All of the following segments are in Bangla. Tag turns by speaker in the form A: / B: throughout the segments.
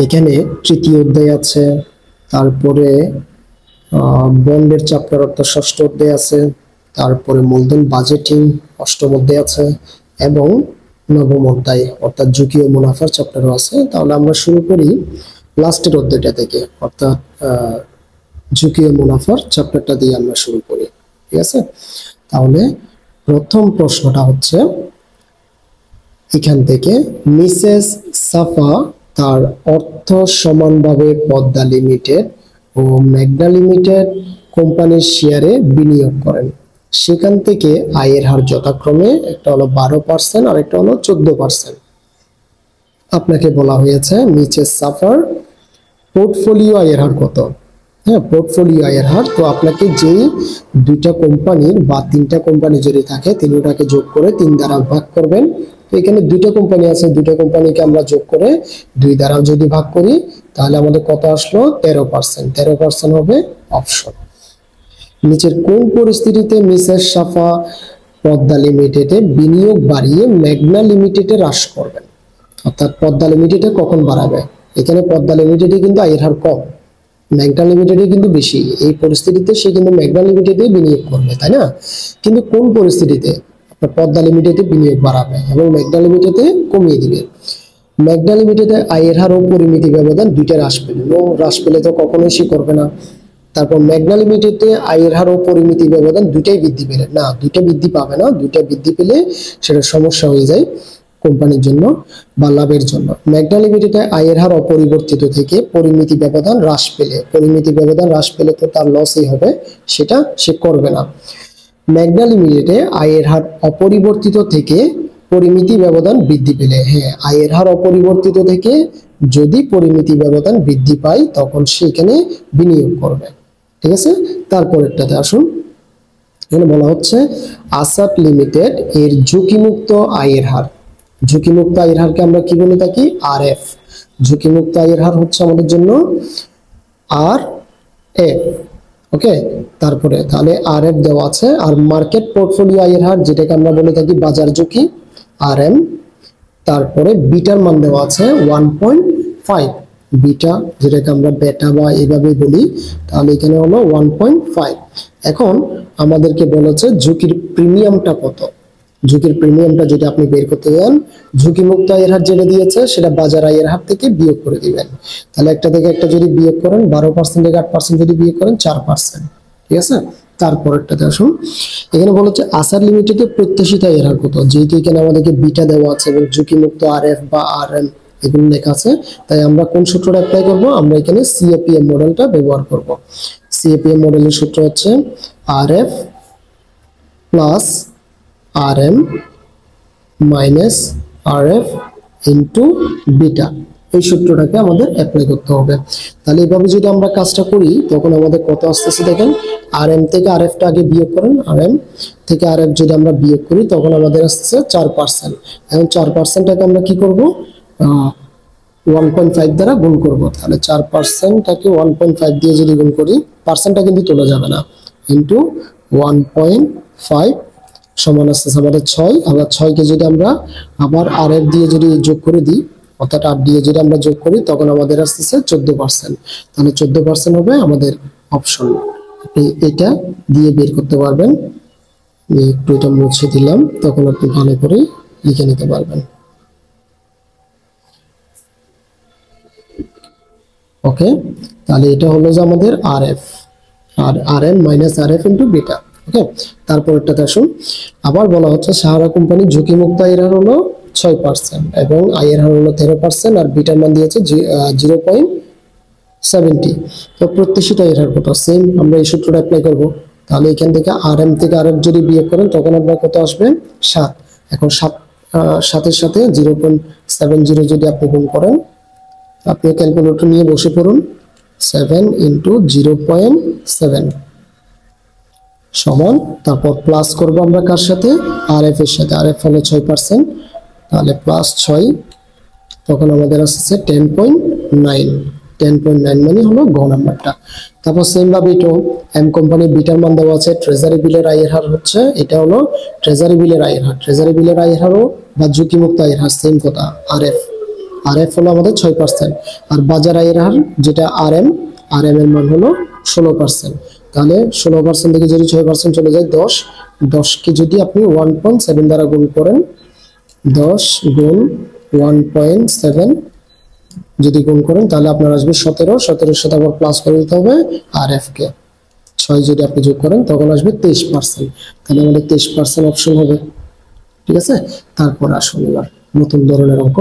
A: এখানে তৃতীয় অধ্যায় আছে, তারপরে বন্ডের চ্যাপ্টার অর্থাৎ ষষ্ঠ অধ্যায় আছে, তারপরে মূলধন বাজেটিং অষ্টম অধ্যায় আছে এবং নবম অধ্যায় অর্থাৎ ঝুঁকি ও মুনাফার চ্যাপ্টারও আছে। তাহলে আমরা শুরু করি লাস্টের অধ্যায়টা থেকে, অর্থাৎ ঝুঁকি ও মুনাফার চ্যাপ্টারটা দিয়ে আমরা শুরু করি। ঠিক আছে, তাহলে প্রথম প্রশ্নটা হচ্ছে এখান থেকে, মিসেস সাফা তার অর্থ সমানভাবে পদ্মা লিমিটেড ও মেঘনা লিমিটেড কোম্পানির শেয়ারে বিনিয়োগ করেন। সেখান থেকে আয়ের হার যথাক্রমে একটা হলো 12% আর একটা হলো 14%। আপনাকে বলা হয়েছে মিসেস সাফার পোর্টফোলিও আয়ের হার কত। হ্যাঁ, পোর্টফোলিও আয়ের হার। তো আপনাকে যেই দুইটা কোম্পানির বা তিনটা কোম্পানি যদি থাকে তিনি ওটাকে যোগ করে 3 দ্বারা ভাগ করবেন। তো এখানে দুইটা কোম্পানি আছে, দুইটা কোম্পানিকে আমরা যোগ করে 2 দ্বারা যদি ভাগ করি তাহলে আমাদের কত আসলো? 13%। 13% হবে অপশন। নিচের কোন পরিস্থিতিতে মিসেস সাফা পদ্মা লিমিটেডে বিনিয়োগ বাড়িয়ে মেঘনা লিমিটেডে হ্রাস করবেন? অর্থাৎ পদ্মা লিমিটেডে কখন বাড়াবে? এখানে পদ্মা লিমিটেডে কিন্তু আয়ের হার কম, মেঘনা লিমিটেডে কিন্তু বেশি। এই পরিস্থিতিতে সে কিন্তু মেঘনা লিমিটেডে বিনিয়োগ করবে, তাই না? কিন্তু কোন পরিস্থিতিতে পদ্মা লিমিটেডে বিনিয়োগ বাড়াবে এবং মেঘনা লিমিটেডে কমিয়ে দিবে? মেঘনা লিমিটেডে আয়ের হার ও পরিমিতি ব্যবধান দুইটা হ্রাস পেলে, হ্রাস পেলে তো কখনোই সে করবে না। তারপর মেঘনা লিমিটেডে আয়ের হার ও পরিমিতি ব্যবধান দুইটাই বৃদ্ধি পেলে, না দুইটা বৃদ্ধি পাবে না, দুইটা বৃদ্ধি পেলে সেটা সমস্যা হয়ে যায় কোম্পানির জন্য বা লাভের জন্য। মেঘনা লিমিটেডে আয়ের হার অপরিবর্তিত থেকে পরিমিতি ব্যবধান হ্রাস পেলে, পরিমিতি ব্যবধান হ্রাস পেলে তো তার লসই হবে, সেটা সে করবে না। মেঘনা লিমিটেডে আয়ের হার অপরিবর্তিত থেকে পরিমিতি ব্যবধান বৃদ্ধি পেলে, হ্যাঁ আয়ের হার অপরিবর্তিত থেকে যদি পরিমিতি ব্যবধান বৃদ্ধি পায় তখন সেখানে বিনিয়োগ করবে। ঠিক আছে, তারপরেরটাতে আসুন। এখানে বলা হচ্ছে আসাট লিমিটেড এর ঝুঁকিমুক্ত আয়ের হার। ঝুঁকিমুক্ত আয়ের হারকে আমরা কি বলে থাকি? আরএফ। ঝুঁকিমুক্ত আয়ের হার হচ্ছে আমাদের জন্য আরএফ। ওকে, তারপরে তাহলে আরএফ দেওয়া আছে। আর মার্কেট পোর্টফোলিও আয়ের হার যেটাকে আমরা বলে থাকি বাজার ঝুঁকি, আরএম। তারপরে বিটার মান দেওয়া আছে 1.5, বিটা যেটাকে আমরা বেটা বা এভাবে বলি, তাহলে এখানে হলো 1.5। এখন আমাদেরকে বলেছে ঝুঁকির প্রিমিয়ামটা কত। ঝুঁকির প্রিমিয়ামটা যদি আপনি বের করতে যান, ঝুঁকিমুক্ত আয়ের হার যেটা দিয়েছে সেটা বাজার আয়ের হার থেকে বিয়োগ করে দিবেন। তাহলে একটা থেকে একটা যদি বিয়োগ করেন, 12% থেকে 8% যদি বিয়োগ করেন 4%। ঠিক আছে, তারপরেরটাতে আসুন। এখানে বলেছে আসার লিমিটেডে প্রত্যাশিত আয়ের হার কত। যেহেতু এখানে আমাদেরকে বিটা দেওয়া আছে এবং ঝুঁকিমুক্ত আরএফ বা আরএম এগুলো লেখা আছে, তাই আমরা কোন সূত্রটা অ্যাপ্লাই করব? আমরা এখানে সিএপিএম মডেলটা ব্যবহার করব। সিএপিএম মডেলের সূত্র হচ্ছে RF plus RM minus RF into beta. এই সূত্রটাকে আমাদের অ্যাপ্লাই করতে হবে। তাহলে এইভাবে যদি আমরা কাজটা করি তখন আমাদের কত আসতেছে দেখেন। আরএম থেকে আরএফটা আগে বিয়োগ করেন, আরএম থেকে আরএফ যদি আমরা বিয়োগ করি তখন আমাদের আসতেছে 4%। এখন 4%টাকে আমরা কি করব? 1.5 দ্বারা গুণ করব। তাহলে 4%টাকে 1.5 দিয়ে যদি গুণ করি, পার্সেন্টটা কিন্তু তোলা যাবে না, ইন্টু 1.5 সমান আসতেছে আমাদের 6। আবার 6কে যদি আমরা আবার আরএফ দিয়ে যদি যোগ করে দিই, অর্থাৎ 8 দিয়ে যদি আমরা যোগ করি তখন আমাদের আসতেছে 14%। তাহলে 14% হবে আমাদের অপশন। আপনি এটা দিয়ে বের করতে পারবেন। একটু এটা মুছে দিলাম, তখন আপনি ভালো করে লিখে নিতে পারবেন। ওকে, তাহলে এটা হলো যে আমাদের আরএফ আর RM minus RF into beta. Okay, তারপরটাতে আসুন। আবার বলা হচ্ছে সাহারা কোম্পানির ঝুঁকিমুক্ত আয়ের হার হলো 6% এবং আয়ের হার হলো 13% আর বিটার মান দিয়েছে 0.70। তো প্রত্যাশিত আয়ের হার কত? সেম আমরা এই সূত্রটা অ্যাপ্লাই করব। তাহলে এখান থেকে আরএম থেকে আরএফ যদি বিয়োগ করেন তখন আপনার কত আসবে? 7। এখন 7-এর সাথে 0.70 যদি আপনি গুণ করেন, আপনি ক্যালকুলেটর নিয়ে বসে পড়ুন। 7 ইন্টু 0.7 সমান, তারপর প্লাস করব আমরা কার সাথে? আরএফ এর সাথে। আরএফ হলো 6%, তাহলে প্লাস 6, তখন আমাদের আসছে 10.9। 10.9 মানে হলো গ নাম্বারটা। তারপর সেম ভাবে এটাও এম কোম্পানির বিটার মান দেওয়া আছে। ট্রেজারি বিলের আয়ের হার হচ্ছে, এটা হলো ট্রেজারি বিলের আয়ের হার। ট্রেজারি বিলের আয়ের হারও বা ঝুঁকিমুক্ত আয়ের হার সেম কথা, আরএফ। আর এফ হলো আমাদের 6%, আর বাজার আয়ের হার যেটা আর এম এর মান হলো 16%। তাহলে 16% থেকে যদি 6% চলে যায় 10কে যদি আপনি 1.7 দ্বারা গুণ করেন, 10 গুণ 1.7 যদি গুণ করেন তাহলে আপনার আসবে 17 সাথে আবার প্লাস করে দিতে হবে আর এফ কে 6 যদি আপনি যোগ করেন তখন আসবে 23%। তাহলে আমাদের 23% অপশন হবে। ঠিক আছে, তারপর আসুন এবার নতুন ধরনের অঙ্ক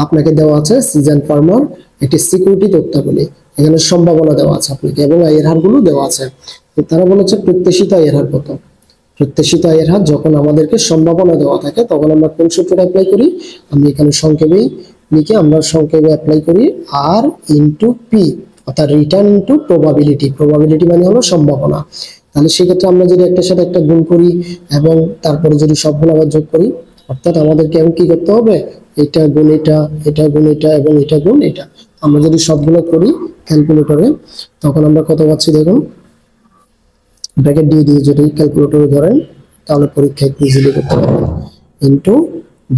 A: আপনাকে দেওয়া আছে। সিজন ফার্মার একটি সিকিউরিটি তথ্যাবলী, এখানে সম্ভাবনা দেওয়া আছে আপনাকে এবং আয়ের হারগুলো দেওয়া আছে। তারা বলেছে প্রত্যাশিত আয়ের হার কত। প্রত্যাশিত আয়ের হার যখন আমাদেরকে সম্ভাবনা দেওয়া থাকে তখন আমরা কোন সূত্রটা অ্যাপ্লাই করি, আমি এখানে সংক্ষেপেই লিখে আমরা সংক্ষেপে অ্যাপ্লাই করি আর ইনটু পি, অর্থাৎ রিটার্ন ইনটু প্রবাবিলিটি। প্রবাবিলিটি মানে হলো সম্ভাবনা। তাহলে সেক্ষেত্রে আমরা যদি একটার সাথে একটা গুণ করি এবং তারপরে যদি সবগুলো আবার যোগ করি, অর্থাৎ আমাদেরকে এখন কি করতে হবে, এটা গুণ এটা, এটা গুণ এটা এবং এটা গুণ এটা। আমরা যদি সবগুলো করি ক্যালকুলেটরে তখন আমরা কত পাচ্ছি দেখুন, ব্র্যাকেট দিয়ে যদি ক্যালকুলেটরে ধরেন তাহলে পরীক্ষায় ইজিলি করতে পারবেন। ইনটু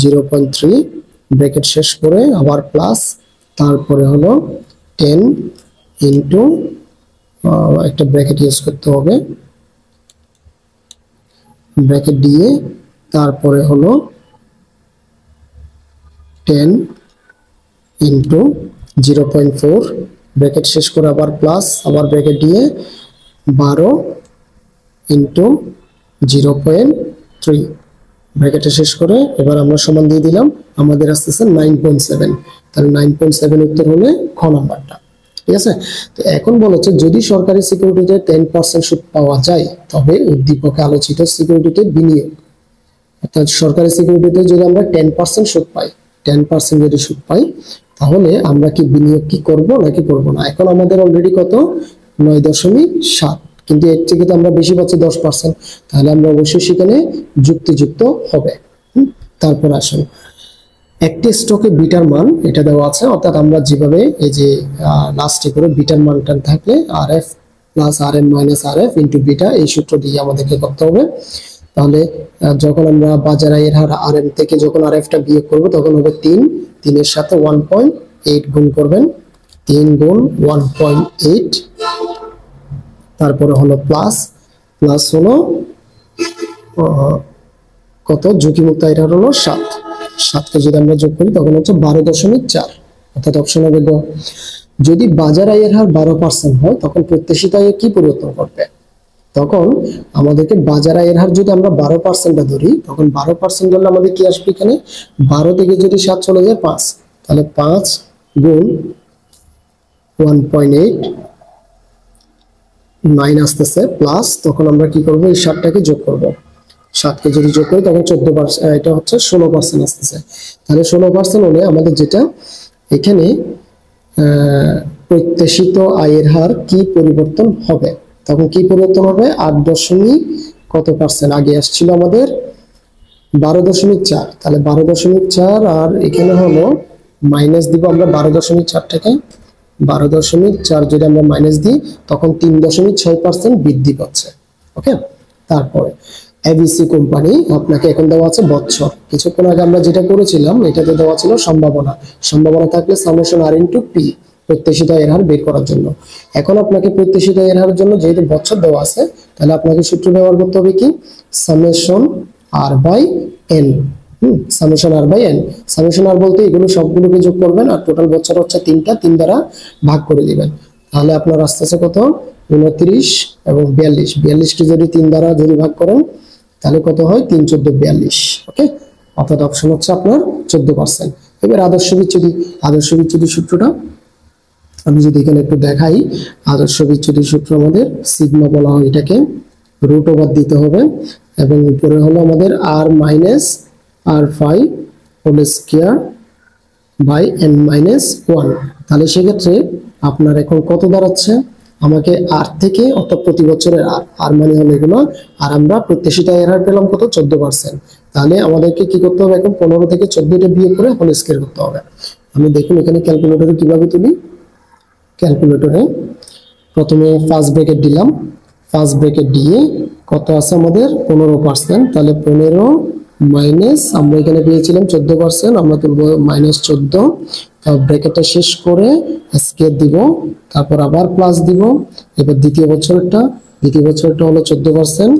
A: 0.3 ব্র্যাকেট শেষ করে আবার প্লাস, তারপরে হলো 10 ইনটু একটা ব্র্যাকেট ইউজ করতে হবে, ব্র্যাকেট দিয়ে তারপরে হলো 10 ইনটু 0.4 ব্র্যাকেট শেষ করে আবার প্লাস, আবার ব্র্যাকেট দিয়ে 12 ইনটু 0.3 ব্র্যাকেটে শেষ করে এবার আমরা সমান দিয়ে দিলাম, আমাদের আসতেছে 9.7। তাহলে 9.7 উত্তর হলে খ নাম্বারটা। ঠিক আছে, তো এখন বলেছে যদি সরকারি সিকিউরিটিতে 10% সুদ পাওয়া যায় তবে উদ্দীপকে আলোচিত সিকিউরিটিতে বিনিয়োগ, অর্থাৎ সরকারি সিকিউরিটিতে যদি আমরা 10% সুদ পাই, 10% যদি সুদ পাই তাহলে আমরা কি বিনিয়োগ কি করব নাকি করব না। এখন আমাদের অলরেডি কত 9.7, কিন্তু এর থেকে তো আমরা বেশি পাচ্ছি 10%, তাহলে আমরা অবশ্যই সেখানে যুক্তিযুক্ত হবে। তারপর আসুন একটি স্টকে বিটার মান এটা দেওয়া আছে, অর্থাৎ আমরা যেভাবে এই যে লাস্টে করে বিটার মানটা থাকলে R F plus R M minus R F into beta এই সূত্র দিয়ে আমাদেরকে করতে হবে। তাহলে যখন আমরা বাজার আয়ের হার আর এম থেকে যখন আর এফটা বিয়োগ করবো তখন হবে 3 এর সাথে 1.8 গুণ করবেন, 3 গুণ 1.8, তারপরে হলো প্লাস হলো কত ঝুঁকিমুক্ত আয়ের হার হলো 7কে যদি আমরা যোগ করি তখন হচ্ছে 12.4, অর্থাৎ অপশন হবে গ। যদি বাজার আয়ের হার 12% হয় তখন প্রত্যাশিত আয়ে কি পরিবর্তন করবে। তখন আমাদেরকে বাজার আয়ের হার যদি আমরা 12% ধরি তখন 12% ধরলে আমাদের কি আসবে, এখানে 12 থেকে যদি 7 চলে যায় 5, তাহলে 5 গুণ 1.8 9 আসতেছে প্লাস, তখন আমরা কি করব এই 7টাকে যোগ করব, 7কে যদি যোগ করি তখন 14%, এটা হচ্ছে 16% আসতেছে। তাহলে 16% হলে আমাদের যেটা এখানে প্রত্যাশিত আয়ের হার কি পরিবর্তন হবে, তখন কি পরিবর্তন হবে 8 কত পার্সেন্ট, আগে আসছিল আমাদের 12.4, তাহলে 12.4 আর এখানে হলো মাইনাস দিব আমরা 12.4 থেকে 12.4 যদি আমরা মাইনাস দিই তখন 3.6% বৃদ্ধি পাচ্ছে। ওকে, তারপরে এবিসি কোম্পানি আপনাকে এখন দেওয়া আছে বছর, কিছুক্ষণ আগে আমরা যেটা করেছিলাম এটাতে দেওয়া ছিল সম্ভাবনা থাকলে সামেশন আর ইনটু পি প্রত্যাশিত আয়ের হার বের করার জন্য। এখন আপনাকে প্রত্যাশিত আয়ের হারের জন্য যেহেতু বছর দেওয়া আছে তাহলে আপনাকে সূত্র ব্যবহার করতে হবে কি summation R by N. Summation R by N, summation R বলতে এগুলো সবগুলোকে যোগ করবেন আর টোটাল বছর হচ্ছে 3টা, 3 দ্বারা ভাগ করে দিবেন, তাহলে আপনার আসতেছে কত 29 এবং 42কে যদি 3 দ্বারা যদি ভাগ করেন তাহলে কত হয় 3 14 42। ওকে, অর্থাৎ অপশন হচ্ছে আপনার 14%। এবার আদর্শ বিচ্যুতি সূত্রটা আমি যদি এখানে একটু দেখাই, আদর্শ বিচ্যুতি সূত্র আমাদের সিগমা বলা হয় এটাকে, রুট ওভার দিতে হবে এবং উপরে হলো আমাদের R minus R phi whole square by N minus 1। তাহলে সেক্ষেত্রে আপনার এখন কত দাঁড়াচ্ছে, আমাকে আর থেকে অর্থাৎ প্রতি বছরের আর মানে হলো এগুলো, আর আমরা প্রত্যাশিত আয়ের হার পেলাম কত 14%, তাহলে আমাদেরকে কি করতে হবে এখন 15 থেকে 14টা বিয়োগ করে হোল স্কয়ার করতে হবে। আমি দেখুন এখানে ক্যালকুলেটরে কিভাবে তুলি, ক্যালকুলেটরে প্রথমে ফার্স্ট ব্র্যাকেট দিলাম, ফার্স্ট ব্র্যাকেট দিয়ে কত আছে আমাদের 15%, তাহলে 15 মাইনাস আমরা এখানে পেয়েছিলাম 14%, আমরা তুলব -14 ব্র্যাকেটটা শেষ করে স্কেয়ার দিব, তারপর আবার প্লাস দিব। এবার দ্বিতীয় বছরটা হলো 14%,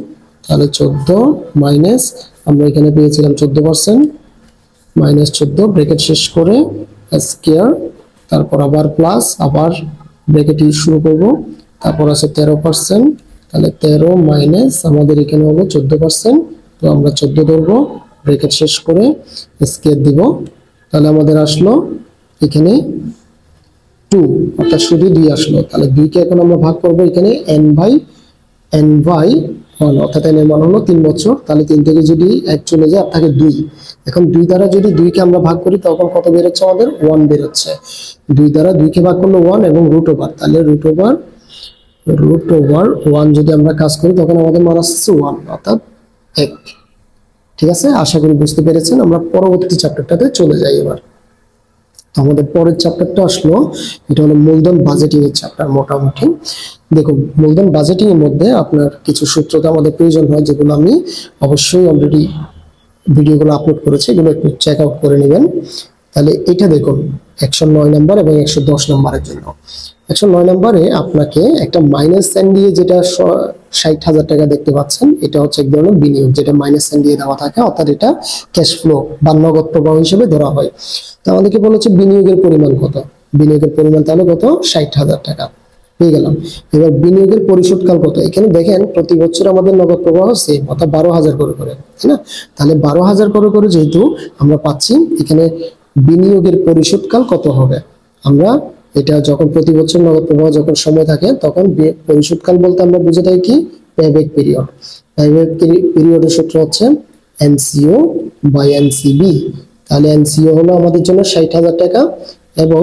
A: তাহলে 14 মাইনাস আমরা এখানে পেয়েছিলাম 14%, মাইনাস 14 ব্র্যাকেট শেষ করে স্কয়ার, তারপর আবার প্লাস, আবার ব্র্যাকেট ইউজ শুরু করব, তারপর আছে 13%, তাহলে 13 মাইনাস আমাদের এখানে হলো 14%, তো আমরা 14 ধরবো, ব্র্যাকেট শেষ করে স্কয়ার দিব, তাহলে আমাদের আসলো এখানে 2, অর্থাৎ শুধু 2 আসলো। তাহলে 2 কে এখন আমরা ভাগ করব এখানে n/1, অর্থাৎ n এর মান হলো 3 বছর, তাহলে 3 থেকে যদি 1 চলে যায় আর থাকে 2। এখন 2 দ্বারা যদি 2 কে আমরা ভাগ করি তখন কত বের হচ্ছে আমাদের? 1 বের হচ্ছে। 2 দ্বারা 2 কে ভাগ করলে 1 এবং রুট ওভার, তাহলে রুট ওভার 1 যদি আমরা কাজ করি তখন আমাদের মান আসছে 1, অর্থাৎ 1। ঠিক আছে, আশা করি বুঝতে পেরেছেন। আমরা পরবর্তী চ্যাপ্টারটাতে চলে যাই এবার। তো আমাদের পরের চ্যাপ্টারটা আসলো, এটা হলো মূলধন বাজেটিং এর চ্যাপ্টার। মোটামুটি দেখুন, মূলধন বাজেটিং এর মধ্যে আপনার কিছু সূত্র তো আমাদের প্রয়োজন হয়, যেগুলো আমি অবশ্যই অলরেডি ভিডিওগুলো আপলোড করেছি, এগুলো একটু চেক আউট করে নেবেন। তাহলে এটা দেখুন 109 নাম্বার এবং 110 নাম্বারের জন্য। 109 নাম্বারে আপনাকে একটা মাইনাস সাইন দিয়ে যেটা 60,000 টাকা দেখতে পাচ্ছেন, এটা হচ্ছে এক ধরনের বিনিয়োগ, যেটা মাইনাস সাইন দিয়ে দেওয়া থাকে, অর্থাৎ এটা ক্যাশ ফ্লো বা নগদ প্রবাহ হিসেবে ধরা হয়। তো আমাদেরকে বলেছে বিনিয়োগের পরিমাণ কত, বিনিয়োগের পরিমাণ তাহলে কত? 60,000 টাকা পেয়ে গেলাম। এবার বিনিয়োগের পরিশোধকাল কত? এখানে দেখেন প্রতি বছর আমাদের নগদ প্রবাহ সেম, অর্থাৎ 12,000 করে করে, তাই না? তাহলে 12,000 করে করে যেহেতু আমরা পাচ্ছি, এখানে বিনিয়োগের পরিশোধকাল কত হবে? আমরা এটা যখন প্রতি বছর নগদ প্রবাহ যখন সময় থাকে তখন পরিশোধকাল বলতে আমরা বুঝে থাকি কি? Payback period. পেব্যাক পিরিয়ডের সূত্র হচ্ছে এনসিও বাই এনসিবি। তাহলে এনসিও হলো আমাদের জন্য 60,000 টাকা এবং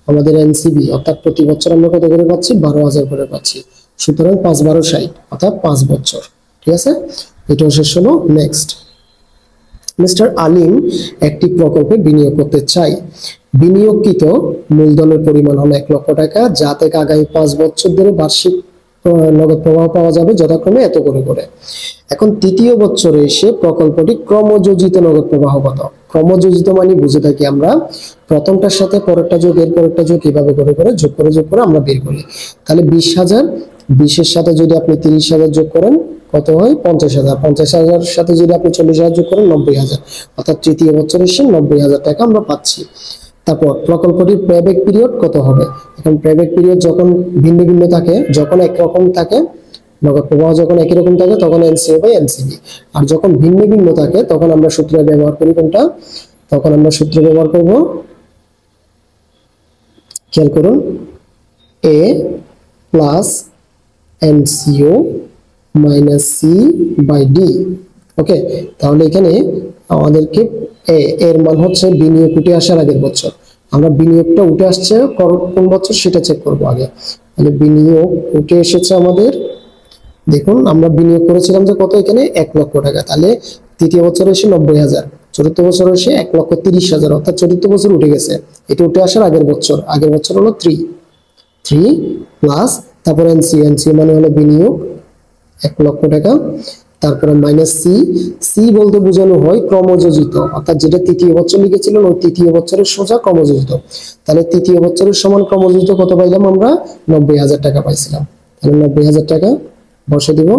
A: আমাদের এনসিবি অর্থাৎ প্রতি বছর আমরা কত করে পাচ্ছি? 12,000 করে পাচ্ছি। সুতরাং 5-12-60 অর্থাৎ 5 বছর। ঠিক আছে, এটা শেষ হলো। নেক্সট, মিস্টার আলিম একটি প্রকল্পে বিনিয়োগ করতে চাই। বিনিয়োগকৃত মূলধনের পরিমাণ হলো 1 লক্ষ টাকা, যা থেকে আগামী 5 বছর ধরে বার্ষিক নগদ প্রবাহ পাওয়া যাবে যথাক্রমে এত করে করে। এখন তৃতীয় বছরে এসে প্রকল্পটি ক্রমযোজিত নগদ প্রবাহ কত? ক্রমযোজিত মানে বুঝে থাকি আমরা প্রথমটার সাথে পরেরটা যোগ, এর পরেরটা যোগ, এভাবে করে করে যোগ করে আমরা বের করি। তাহলে 20,000, 20-এর সাথে যদি আপনি 30,000 যোগ করেন কত হয়? 50,000। 50,000 সাথে যদি আপনি 40,000 যোগ করেন 90,000, অর্থাৎ তৃতীয় বছরে এসে 90,000 টাকা আমরা পাচ্ছি। তারপর প্রকল্পটির পেব্যাক পিরিয়ড কত হবে? এখন পেব্যাক পিরিয়ড যখন ভিন্ন ভিন্ন থাকে, যখন একরকম থাকে নগদ প্রবাহ, যখন একই রকম থাকে তখন এনসিও বাই এনসিবি, আর যখন ভিন্ন ভিন্ন থাকে তখন আমরা সূত্র ব্যবহার করি কোনটা? তখন আমরা সূত্র ব্যবহার করব, খেয়াল করুন, A plus NCO minus C by D. Okay, তাহলে এখানে আমাদেরকে এর মান হচ্ছে বিনিয়োগ উঠে আসার আগের বছর। আমরা বিনিয়োগটা উঠে আসছে কোন বছর সেটা চেক করব আগে। তাহলে বিনিয়োগ উঠে এসেছে আমাদের, দেখুন আমরা বিনিয়োগ করেছিলাম যে কত? এখানে 1 লক্ষ টাকা। তাহলে তৃতীয় বছরে এসে 90,000, চতুর্থ বছরে এসে 1,30,000, অর্থাৎ চতুর্থ বছর উঠে গেছে। এটা উঠে আসার আগের বছর হলো 3 প্লাস তারপর এনসি মানে হলো বিনিয়োগ 1 লক্ষ টাকা, তারপরে মাইনাস সি বলতে বোঝানো হয় ক্রমযোজিত, অর্থাৎ যেটা তৃতীয় বছর লিখেছিলেন ওই তৃতীয় বছরের সোজা ক্রমযোজিত। তাহলে তৃতীয় বছরের সমান ক্রমযোজিত কত পাইলাম আমরা? 90,000 টাকা পাইছিলাম। তাহলে 90,000 টাকা বসে দিব।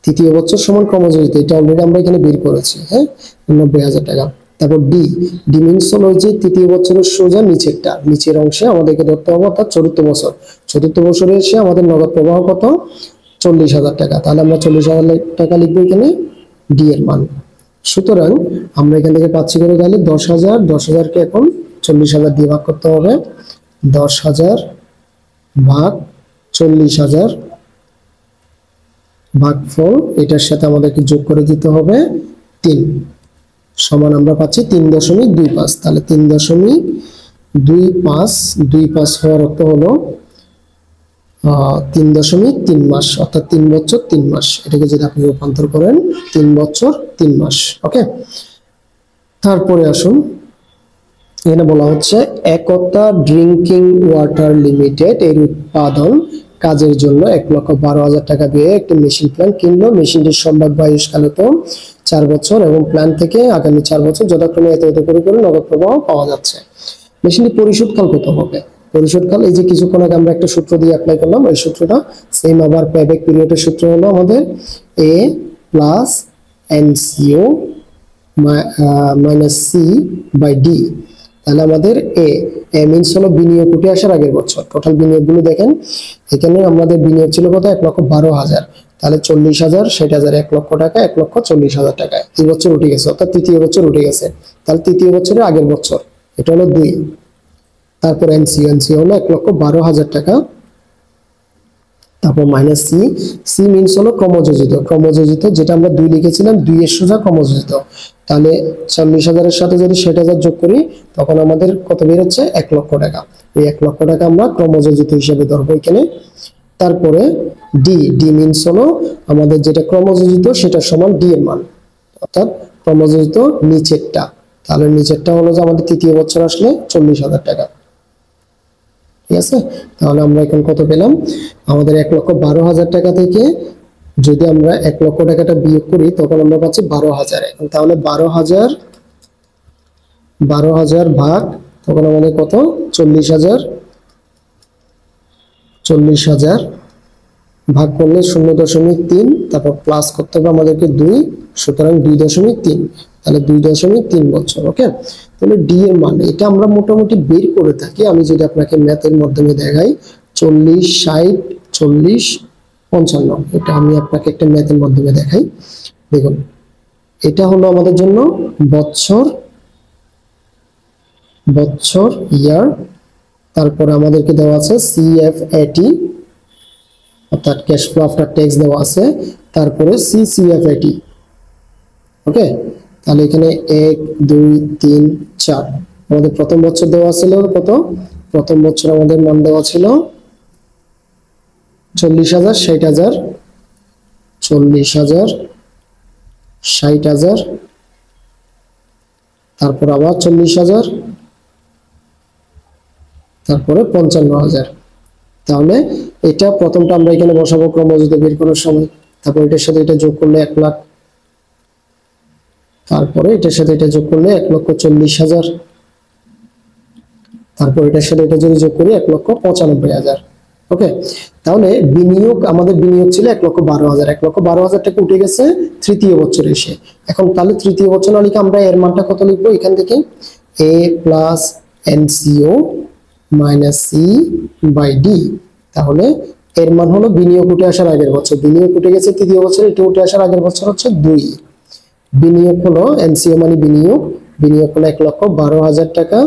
A: তৃতীয় বছর সমান ক্রমযোজিত, এটা অলরেডি আমরা এখানে বের করেছি। হ্যাঁ, 90,000 টাকা। তারপর ডি মিনস হলো যে তৃতীয় বছরের সোজা নিচের অংশে আমাদেরকে ধরতে হবে, অর্থাৎ চতুর্থ বছরে এসে আমাদের নগদ প্রবাহ কত? 40,000 টাকা। তাহলে আমরা 40,000 টাকা লিখবো এখানে ডি এর মান। সুতরাং আমরা এখান থেকে পাচ্ছি করে গেলে 10,000 কে এখন 40,000 দিয়ে ভাগ করতে হবে। 10,000 ভাগ 40,000 ভাগফল এটার সাথে আমাদেরকে যোগ করে দিতে হবে 3 সমান আমরা পাচ্ছি 3.25। তাহলে 3.25 হওয়ার অর্থ হলো 3.3 মাস, অর্থাৎ 3 বছর 3 মাস। এটাকে যদি আপনি রূপান্তর করেন 3 বছর 3 মাস। ওকে, তারপরে আসুন, এখানে বলা হচ্ছে একতা ড্রিঙ্কিং ওয়াটার লিমিটেড এর উৎপাদন কাজের জন্য 1,12,000 টাকা দিয়ে একটি মেশিন প্ল্যান কিনলো। মেশিনটির সম্ভাব্য আয়ুষ্কাল হতো 4 বছর এবং প্ল্যান থেকে আগামী 4 বছর যথাক্রমে এত এত করে করে নগদ প্রবাহ পাওয়া যাচ্ছে। মেশিনটি পরিশোধকাল কত হবে? পরিশোধকাল এই যে কিছুক্ষণ আগে আমরা একটা সূত্র দিয়ে অ্যাপ্লাই করলাম, ওই সূত্রটা সেম আবার পেব্যাক পিরিয়ডের সূত্র হলো আমাদের A plus NCO minus C by D. তাহলে আমাদের এ মিনস হলো বিনিয়োগ উঠে আসার আগের বছর। টোটাল বিনিয়োগগুলো দেখেন, এখানে আমাদের বিনিয়োগ ছিল কত? 1,12,000। তাহলে 40,000, 60,000, 1 লক্ষ টাকা, 1,40,000 টাকা এই বছর উঠে গেছে, অর্থাৎ তৃতীয় বছর উঠে গেছে। তাহলে তৃতীয় বছরের আগের বছর, এটা হলো 2। তারপর এনসি হলো 1,12,000 টাকা। তারপর মাইনাস সি মিনস হলো ক্রমযোজিত, যেটা আমরা 2 লিখেছিলাম, 2 এর সোজা ক্রমযোজিত। তাহলে 40,000 এর সাথে যদি 60,000 যোগ করি তখন আমাদের কত বের হচ্ছে? 1 লক্ষ টাকা। এই 1 লক্ষ টাকা আমরা ক্রমযোজিত হিসেবে ধরবো এখানে। তারপরে ডি মিনস হলো আমাদের যেটা ক্রমযোজিত সেটা সমান ডি এর মান, অর্থাৎ ক্রমযোজিত নিচেরটা। তাহলে নিচেরটা হলো যে আমাদের তৃতীয় বছর আসলে 40,000 টাকা। ঠিক আছে, তাহলে আমরা এখন কত পেলাম? আমাদের 1,12,000 টাকা থেকে যদি আমরা 1 লক্ষ টাকাটা বিয়োগ করি তখন আমরা পাচ্ছি 12,000। এখন তাহলে 12,000 ভাগ তখন আমাদের কত? 40,000 ভাগ করলে 0.3, তারপর প্লাস করতে হবে আমাদেরকে 2, সুতরাং 2.3। তাহলে 2.3 বছর। ওকে, তাহলে ডি এর মান এটা আমরা মোটামুটি বের করে থাকি। আমি যদি আপনাকে ম্যাথের মাধ্যমে দেখাই 40, 60, 40, 55, এটা আমি আপনাকে একটা ম্যাথের মাধ্যমে দেখাই। দেখুন, এটা হলো আমাদের জন্য বছর ইয়ার। তারপরে আমাদেরকে দেওয়া আছে সিএফএটি, অর্থাৎ ক্যাশ ফ্লো আফটার ট্যাক্স দেওয়া আছে। তারপরে সিসিএফএটি। ওকে, তাহলে এখানে 1, 2, 3, 4 আমাদের প্রথম বছর দেওয়া ছিল কত? প্রথম বছর আমাদের মান দেওয়া ছিল 40,000, 60,000, 40,000, 60,000, তারপর আবার 40,000, তারপরে 55,000। তাহলে এটা প্রথমটা আমরা এখানে বসাবো ক্রমযোজিত বের করার সময়। তারপর এটার সাথে এটা যোগ করলে 1 লাখ, তারপরে এটার সাথে এটা যোগ করলে 1,40,000, তারপর এটার সাথে এটা যদি যোগ করি 1,95,000। ওকে, তাহলে বিনিয়োগ আমাদের বিনিয়োগ ছিল 1,12,000। 1,12,000 টাকা উঠে গেছে তৃতীয় বছরে এসে। এখন তাহলে তৃতীয় বছর না লিখে আমরা এর মানটা কত লিখবো? এখান থেকে A plus NCO minus C by D. তাহলে এর মান হলো বিনিয়োগ উঠে আসার আগের বছর। বিনিয়োগ উঠে গেছে তৃতীয় বছর, এটা উঠে আসার আগের বছর হচ্ছে 2। বিনিয়োগ হলো এনসিও মানে বিনিয়োগ হলো 1,12,000 টাকা।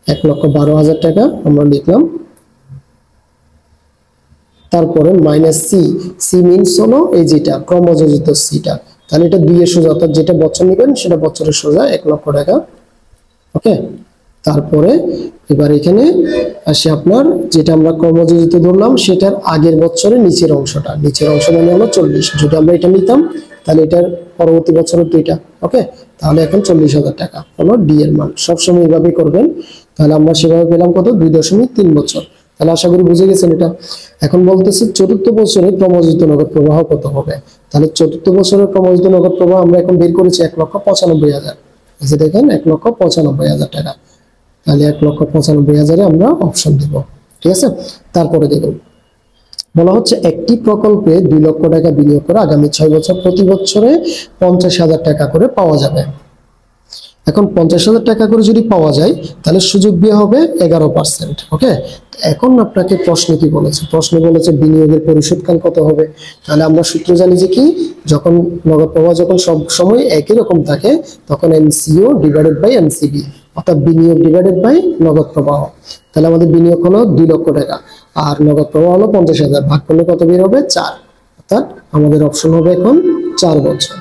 A: 1,12,000 টাকা আমরা লিখলাম। তারপরে মাইনাস সি মিনস হলো এই যেটা ক্রমযোজিত সিটা। তাহলে এটা 2 এর সোজা, অর্থাৎ যেটা বছর নেবেন সেটা বছরের সোজা 1 লক্ষ টাকা। ওকে, তারপরে এবার এখানে আসে আপনার যেটা আমরা ক্রমযোজিত ধরলাম সেটার আগের বছরের নিচের অংশটা। নিচের অংশ মানে হলো 40। যদি আমরা এটা নিতাম তাহলে এটার পরবর্তী বছরের 2টা। ওকে, তাহলে এখন 40,000 টাকা হলো ডি এর মান। সবসময় এইভাবেই করবেন। তাহলে আমরা সেভাবে পেলাম কত? 2.3 বছর। তাহলে আশা করি বুঝে গেছেন এটা। এখন বলতেছে চতুর্থ বছরে ক্রমযোজিত নগদ প্রবাহ কত হবে? তাহলে চতুর্থ বছরের ক্রমযোজিত নগদ প্রবাহ আমরা এখন বের করেছি 1,95,000। এই যে দেখেন 1,95,000 টাকা। তাহলে 1,95,000 আমরা অপশন দিব। ঠিক আছে, তারপরে দেখুন বলা হচ্ছে একটি প্রকল্পে 2 লক্ষ টাকা বিনিয়োগ করে আগামী 6 বছর প্রতি বছরে 50,000 টাকা করে পাওয়া যাবে। এখন 50,000 টাকা করে যদি পাওয়া যায় তাহলে সুযোগ ব্যয় হবে 11%। ওকে, এখন আপনাকে প্রশ্ন কি বলেছে? প্রশ্ন বলেছে বিনিয়োগের পরিশোধকাল কত হবে। তাহলে আমরা সূত্র জানি যে কি, যখন নগদ প্রবাহ যখন সব সময় একই রকম থাকে তখন এনসিও ডিভাইডেড বাই এনসিবি, অর্থাৎ বিনিয়োগ ডিভাইডেড বাই নগদ প্রবাহ। তাহলে আমাদের বিনিয়োগ হলো 2 লক্ষ টাকা আর নগদ প্রবাহ হলো 50,000, ভাগ করলে কত বের হবে? 4। অর্থাৎ আমাদের অপশন হবে এখন 4 বছর।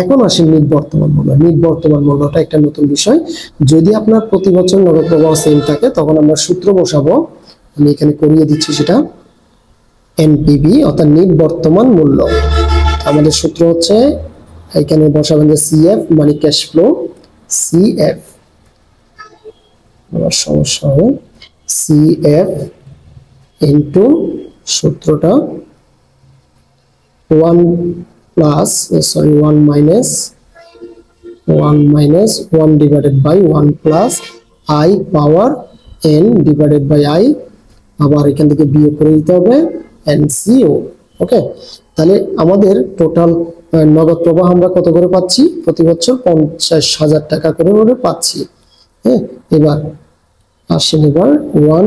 A: এখন আসি নিট বর্তমান মূল্য। নিট বর্তমান মূল্যটা একটা নতুন বিষয়। যদি আপনার প্রতি বছর নগদ প্রবাহ সেম থাকে তখন আমরা সূত্র বসাবো। আমি এখানে করিয়ে দিচ্ছি সেটা। এনপিবি অর্থাৎ নিট বর্তমান মূল্য। আমাদের সূত্র হচ্ছে এখানে বসাবেন যে সিএফ মানে ক্যাশ ফ্লো, সিএফ সমস্যা হবে সিএফ ইন্টু সূত্রটা 1 minus 1 divided by 1 plus I power N divided by I, আবার এখান থেকে বিয়োগ করে দিতে হবে এনসিও। ওকে, তাহলে আমাদের টোটাল নগদ প্রবাহ আমরা কত করে পাচ্ছি? প্রতি বছর 50,000 টাকা করে পাচ্ছি। হ্যাঁ, এবার আসেন এবার 1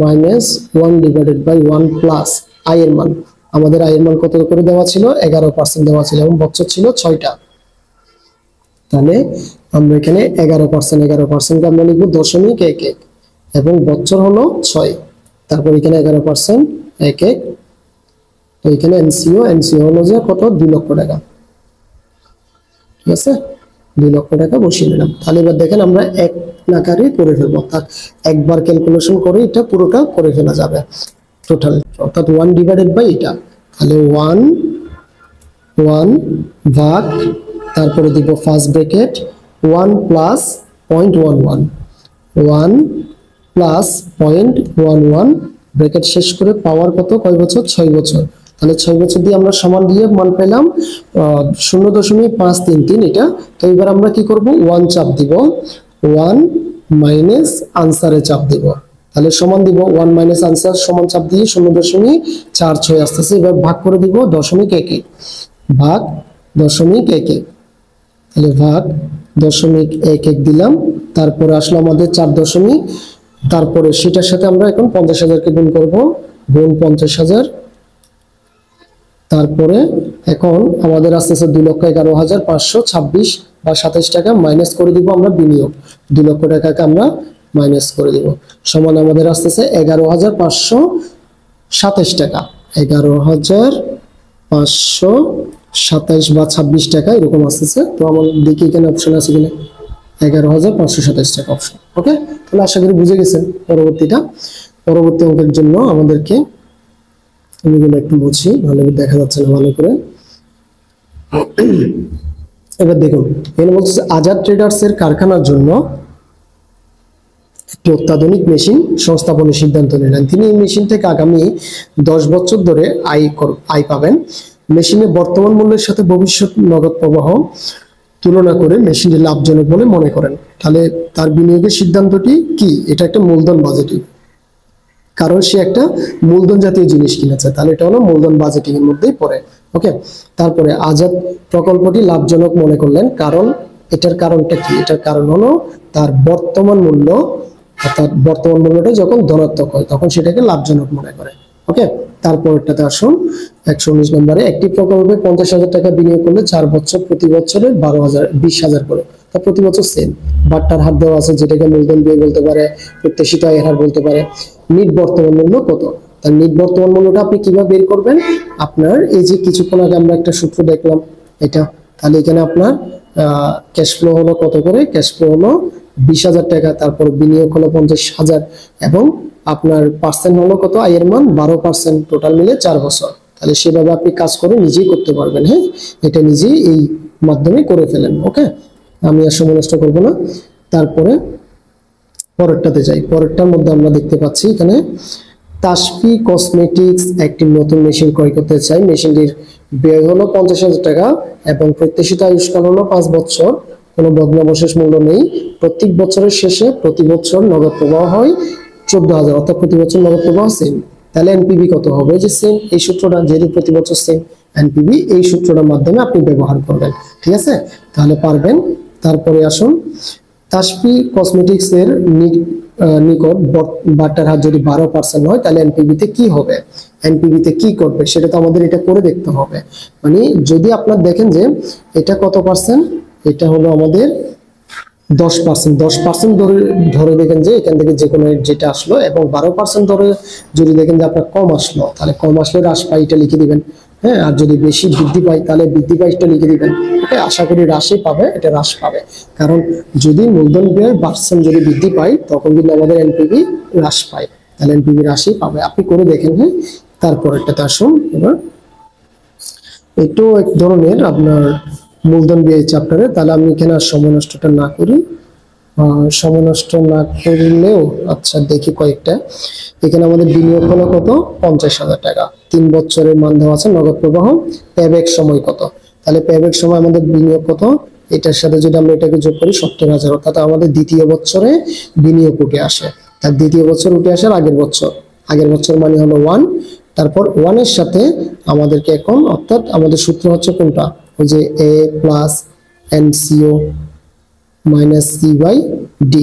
A: minus 1 divided by 1 plus I এর মান। আমাদের আই এর মান কত করে দেওয়া ছিল? 11% দেওয়া ছিল এবং বছর ছিল 6টা। তাহলে আমরা এখানে 11% আমরা লিখব 0.11 এবং বছর হলো 6। তারপর এখানে 11% 11, তো এখানে এনসিও হলো যে কত? 2 লক্ষ টাকা। ঠিক আছে, 2 লক্ষ টাকা বসিয়ে নিলাম। তাহলে এবার দেখেন আমরা এক নাকারে করে ফেলবো, অর্থাৎ একবার ক্যালকুলেশন করে এটা পুরোটা করে ফেলা যাবে টোটাল, অর্থাৎ 1 ডিভাইডেড বাই এটা। তাহলে 1 ভাগ, তারপরে দিব first bracket 1 plus 0.11, 1 plus 0.11 bracket শেষ করে পাওয়ার কত? কয় বছর? 6 বছর। তাহলে 6 বছর দিয়ে আমরা সমান দিয়ে মান পেলাম 0.533 এটা। তো এবার আমরা কি করব? 1 চাপ দিব, 1 মাইনাস আনসারে চাপ দিব। তাহলে সমান দিব 1 মাইনাস আনসার সমান চাপ দিয়ে 0.46 আসতেছে। এবার ভাগ করে দিব 0.11, ভাগ 0.11, তাহলে ভাগ 0.11 দিলাম। তারপরে আসলো আমাদের 4 দশমিক, তারপরে সেটার সাথে আমরা এখন 50,000 কে গুণ করব, গুণ 50,000। তারপরে এখন আমাদের আসতেছে 2,11,526 বা 27 টাকা মাইনাস করে দিব আমরা বিনিয়োগ, 2 লক্ষ টাকাকে আমরা মাইনাস করে দিব, সমান আমাদের আসতেছে 11,527 টাকা, 11,527 বা 26 টাকা এরকম আসতেছে। তো আমার দেখি এখানে অপশন আছে কিনা, 11,527 টাকা অপশন। ওকে, তাহলে আশা করি বুঝে গেছেন। পরবর্তী অঙ্কের জন্য আমাদেরকে আমি একটু বুঝি, ভালো দেখা যাচ্ছে না ভালো করে। এবার দেখুন, এখানে বলছে আজাদ ট্রেডার্স এর কারখানার জন্য একটি অত্যাধুনিক মেশিন সংস্থাপনের সিদ্ধান্ত নিলেন। তিনি এই মেশিন থেকে আগামী 10 বছর ধরে আয় পাবেন। মেশিনের বর্তমান মূল্যের সাথে ভবিষ্যৎ নগদ প্রবাহ তুলনা করে মেশিনটি লাভজনক বলে মনে করেন। তাহলে তার বিনিয়োগের সিদ্ধান্তটি কি? এটা একটা মূলধন বাজেটিং, কারণ সে একটা মূলধন জাতীয় জিনিস কিনেছে, তাহলে এটা হলো মূলধন বাজেটিং এর মধ্যেই পড়ে। ওকে, তারপরে আজাদ প্রকল্পটি লাভজনক মনে করলেন, কারণ এটার কারণটা কি? এটার কারণ হলো তার বর্তমান মূল্য, অর্থাৎ বর্তমান মূল্যটা যখন ধনাত্মক হয় তখন সেটাকে লাভজনক মনে করে। ওকে, তারপরটাতে আসুন 119 নম্বরে, একটি প্রকল্পে 50,000 টাকা বিনিয়োগ করলে 4 বছর প্রতি বছরে 20,000 করে, তা প্রতি বছর সেম বাট্টার হার দেওয়া আছে, যেটাকে মূলধন ব্যয় বলতে পারে, প্রত্যাশিত আয়ের হার বলতে পারে। নিট বর্তমান মূল্য কত? তার নিট বর্তমান মূল্যটা আপনি কিভাবে বের করবেন? আপনার এই যে কিছুক্ষণ আগে আমরা একটা সূত্র দেখলাম এটা, তাহলে এখানে আপনার ক্যাশ ফ্লো হলো কত করে? ক্যাশ ফ্লো হলো 20,000 টাকা, তারপর বিনিয়োগ হলো 50,000 এবং আপনার পার্সেন্ট হলো কত? আয়ের মান 12%, টোটাল মিলে 4 বছর। তাহলে সেভাবে আপনি কাজ করে নিজেই করতে পারবেন। হ্যাঁ, এটা নিজেই এই মাধ্যমে করে ফেলেন। ওকে, আমি আর সময় নষ্ট করবো না। তারপরে পরেরটাতে যাই। পরেরটার মধ্যে আমরা দেখতে পাচ্ছি এখানে তাসফি কসমেটিক্স একটি নতুন মেশিন ক্রয় করতে চাই। মেশিনটির ব্যয় হলো 50,000 টাকা এবং প্রত্যাশিত আয়ুষ্কাল হলো 5 বছর। কোনো ভগ্নাবশেষ মূল্য নেই। প্রত্যেক বছরের শেষে প্রতি বছর নগদ প্রবাহ হয় 14,000, অর্থাৎ প্রতি বছর নগদ প্রবাহ সেম। তাহলে এনপিভি কত হবে? যে সেম এই সূত্রটা, যেহেতু প্রতি বছর সেম, এনপিভি এই সূত্রটার মাধ্যমে আপনি ব্যবহার করবেন। ঠিক আছে, তাহলে পারবেন। তারপরে আসুন, তাসফি কসমেটিক্স এর নিকট বাট্টার হার যদি 12% হয় তাহলে এনপিভিতে কি হবে? এনপিভিতে কি করবে সেটা তো আমাদের এটা করে দেখতে হবে। মানে যদি আপনার দেখেন যে এটা কত পার্সেন্ট, এটা হলো আমাদের 10% ধরে দেখেন যে এখান থেকে যে কোনো যেটা আসলো, এবং 12% ধরে যদি দেখেন যে আপনার কম আসলো, তাহলে কম আসলে হ্রাস পাই এটা লিখে দিবেন। হ্যাঁ, আর যদি বেশি বৃদ্ধি পাই তাহলে বৃদ্ধি পাইটা লিখে দিবেন। ওকে, আশা করি হ্রাসই পাবে, এটা হ্রাস পাবে, কারণ যদি মূলধন ব্যয় পার্সেন্ট যদি বৃদ্ধি পায় তখন কিন্তু আমাদের এনপিভি হ্রাস পায়, তাহলে এনপিভি হ্রাসই পাবে। আপনি করে দেখেন। হ্যাঁ, তারপরেরটাতে আসুন। এবার এটাও এক ধরনের আপনার মূলধন ব্যয় চ্যাপ্টারে, তাহলে আমি এখানে আর সময় নষ্টটা না করি, সময় নষ্ট না করলেও আচ্ছা দেখি কয়েকটা। এখানে আমাদের বিনিয়োগ হলো কত? 50,000 টাকা, 3 বছরের মান দেওয়া আছে, নগদ প্রবাহ, পেব্যাক সময় কত? তাহলে পেব্যাক সময় আমাদের বিনিয়োগ কত? এটার সাথে যদি আমরা এটাকে যোগ করি 70,000, অর্থাৎ আমাদের দ্বিতীয় বছরে বিনিয়োগ উঠে আসে। তার দ্বিতীয় বছর উঠে আসার আগের বছর মানে হলো 1, তারপর 1 এর সাথে আমাদেরকে এখন, অর্থাৎ আমাদের সূত্র হচ্ছে কোনটা, ওই যে a plus NCO minus C/D।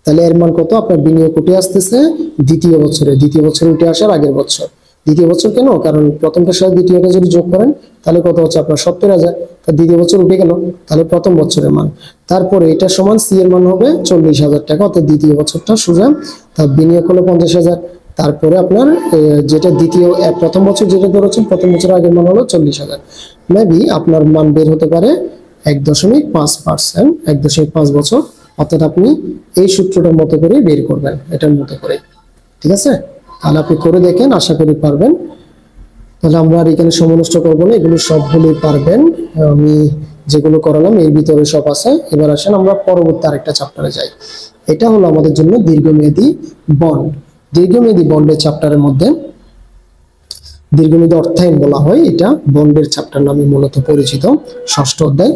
A: তাহলে এর মান কত, আপনার বিনিয়োগ উঠে আসতেছে দ্বিতীয় বছরে উঠে আসার আগের বছর। দ্বিতীয় বছর কেন, কারণ প্রথমটার সাথে দ্বিতীয়টা যদি যোগ করেন তাহলে কত হচ্ছে আপনার 70,000, তার দ্বিতীয় বছর উঠে গেল, তাহলে প্রথম বছরের মান। তারপরে এটা সমান C এর মান হবে 40,000 টাকা, অর্থাৎ দ্বিতীয় বছরটা সোজা, তার বিনিয়োগ হলো 50,000। তারপরে আপনার যেটা প্রথম বছর যেটা ধরেছেন, প্রথম বছর আগের মান হলো 40,000, মেবি আপনার মান বের হতে পারে 1.5%, 1.5 বছর, অর্থাৎ আপনি এই সূত্রটার মতো করে বের করবেন, এটার মতো করে। ঠিক আছে, তাহলে আপনি করে দেখেন, আশা করি পারবেন। তাহলে আমরা আর এখানে সময় নষ্ট করবো না, এগুলো সবগুলোই পারবেন। আমি যেগুলো করালাম এর ভিতরে সব আছে। এবার আসেন আমরা পরবর্তী আরেকটা চ্যাপ্টারে যাই। এটা হলো আমাদের জন্য দীর্ঘমেয়াদী বন্ড। দীর্ঘমেয়াদী বন্ডের চ্যাপ্টারের মধ্যে দীর্ঘমেয়াদী অর্থায়ন বলা হয়, এটা বন্ডের চ্যাপ্টার নামে মূলত পরিচিত, 6ষ্ঠ অধ্যায়।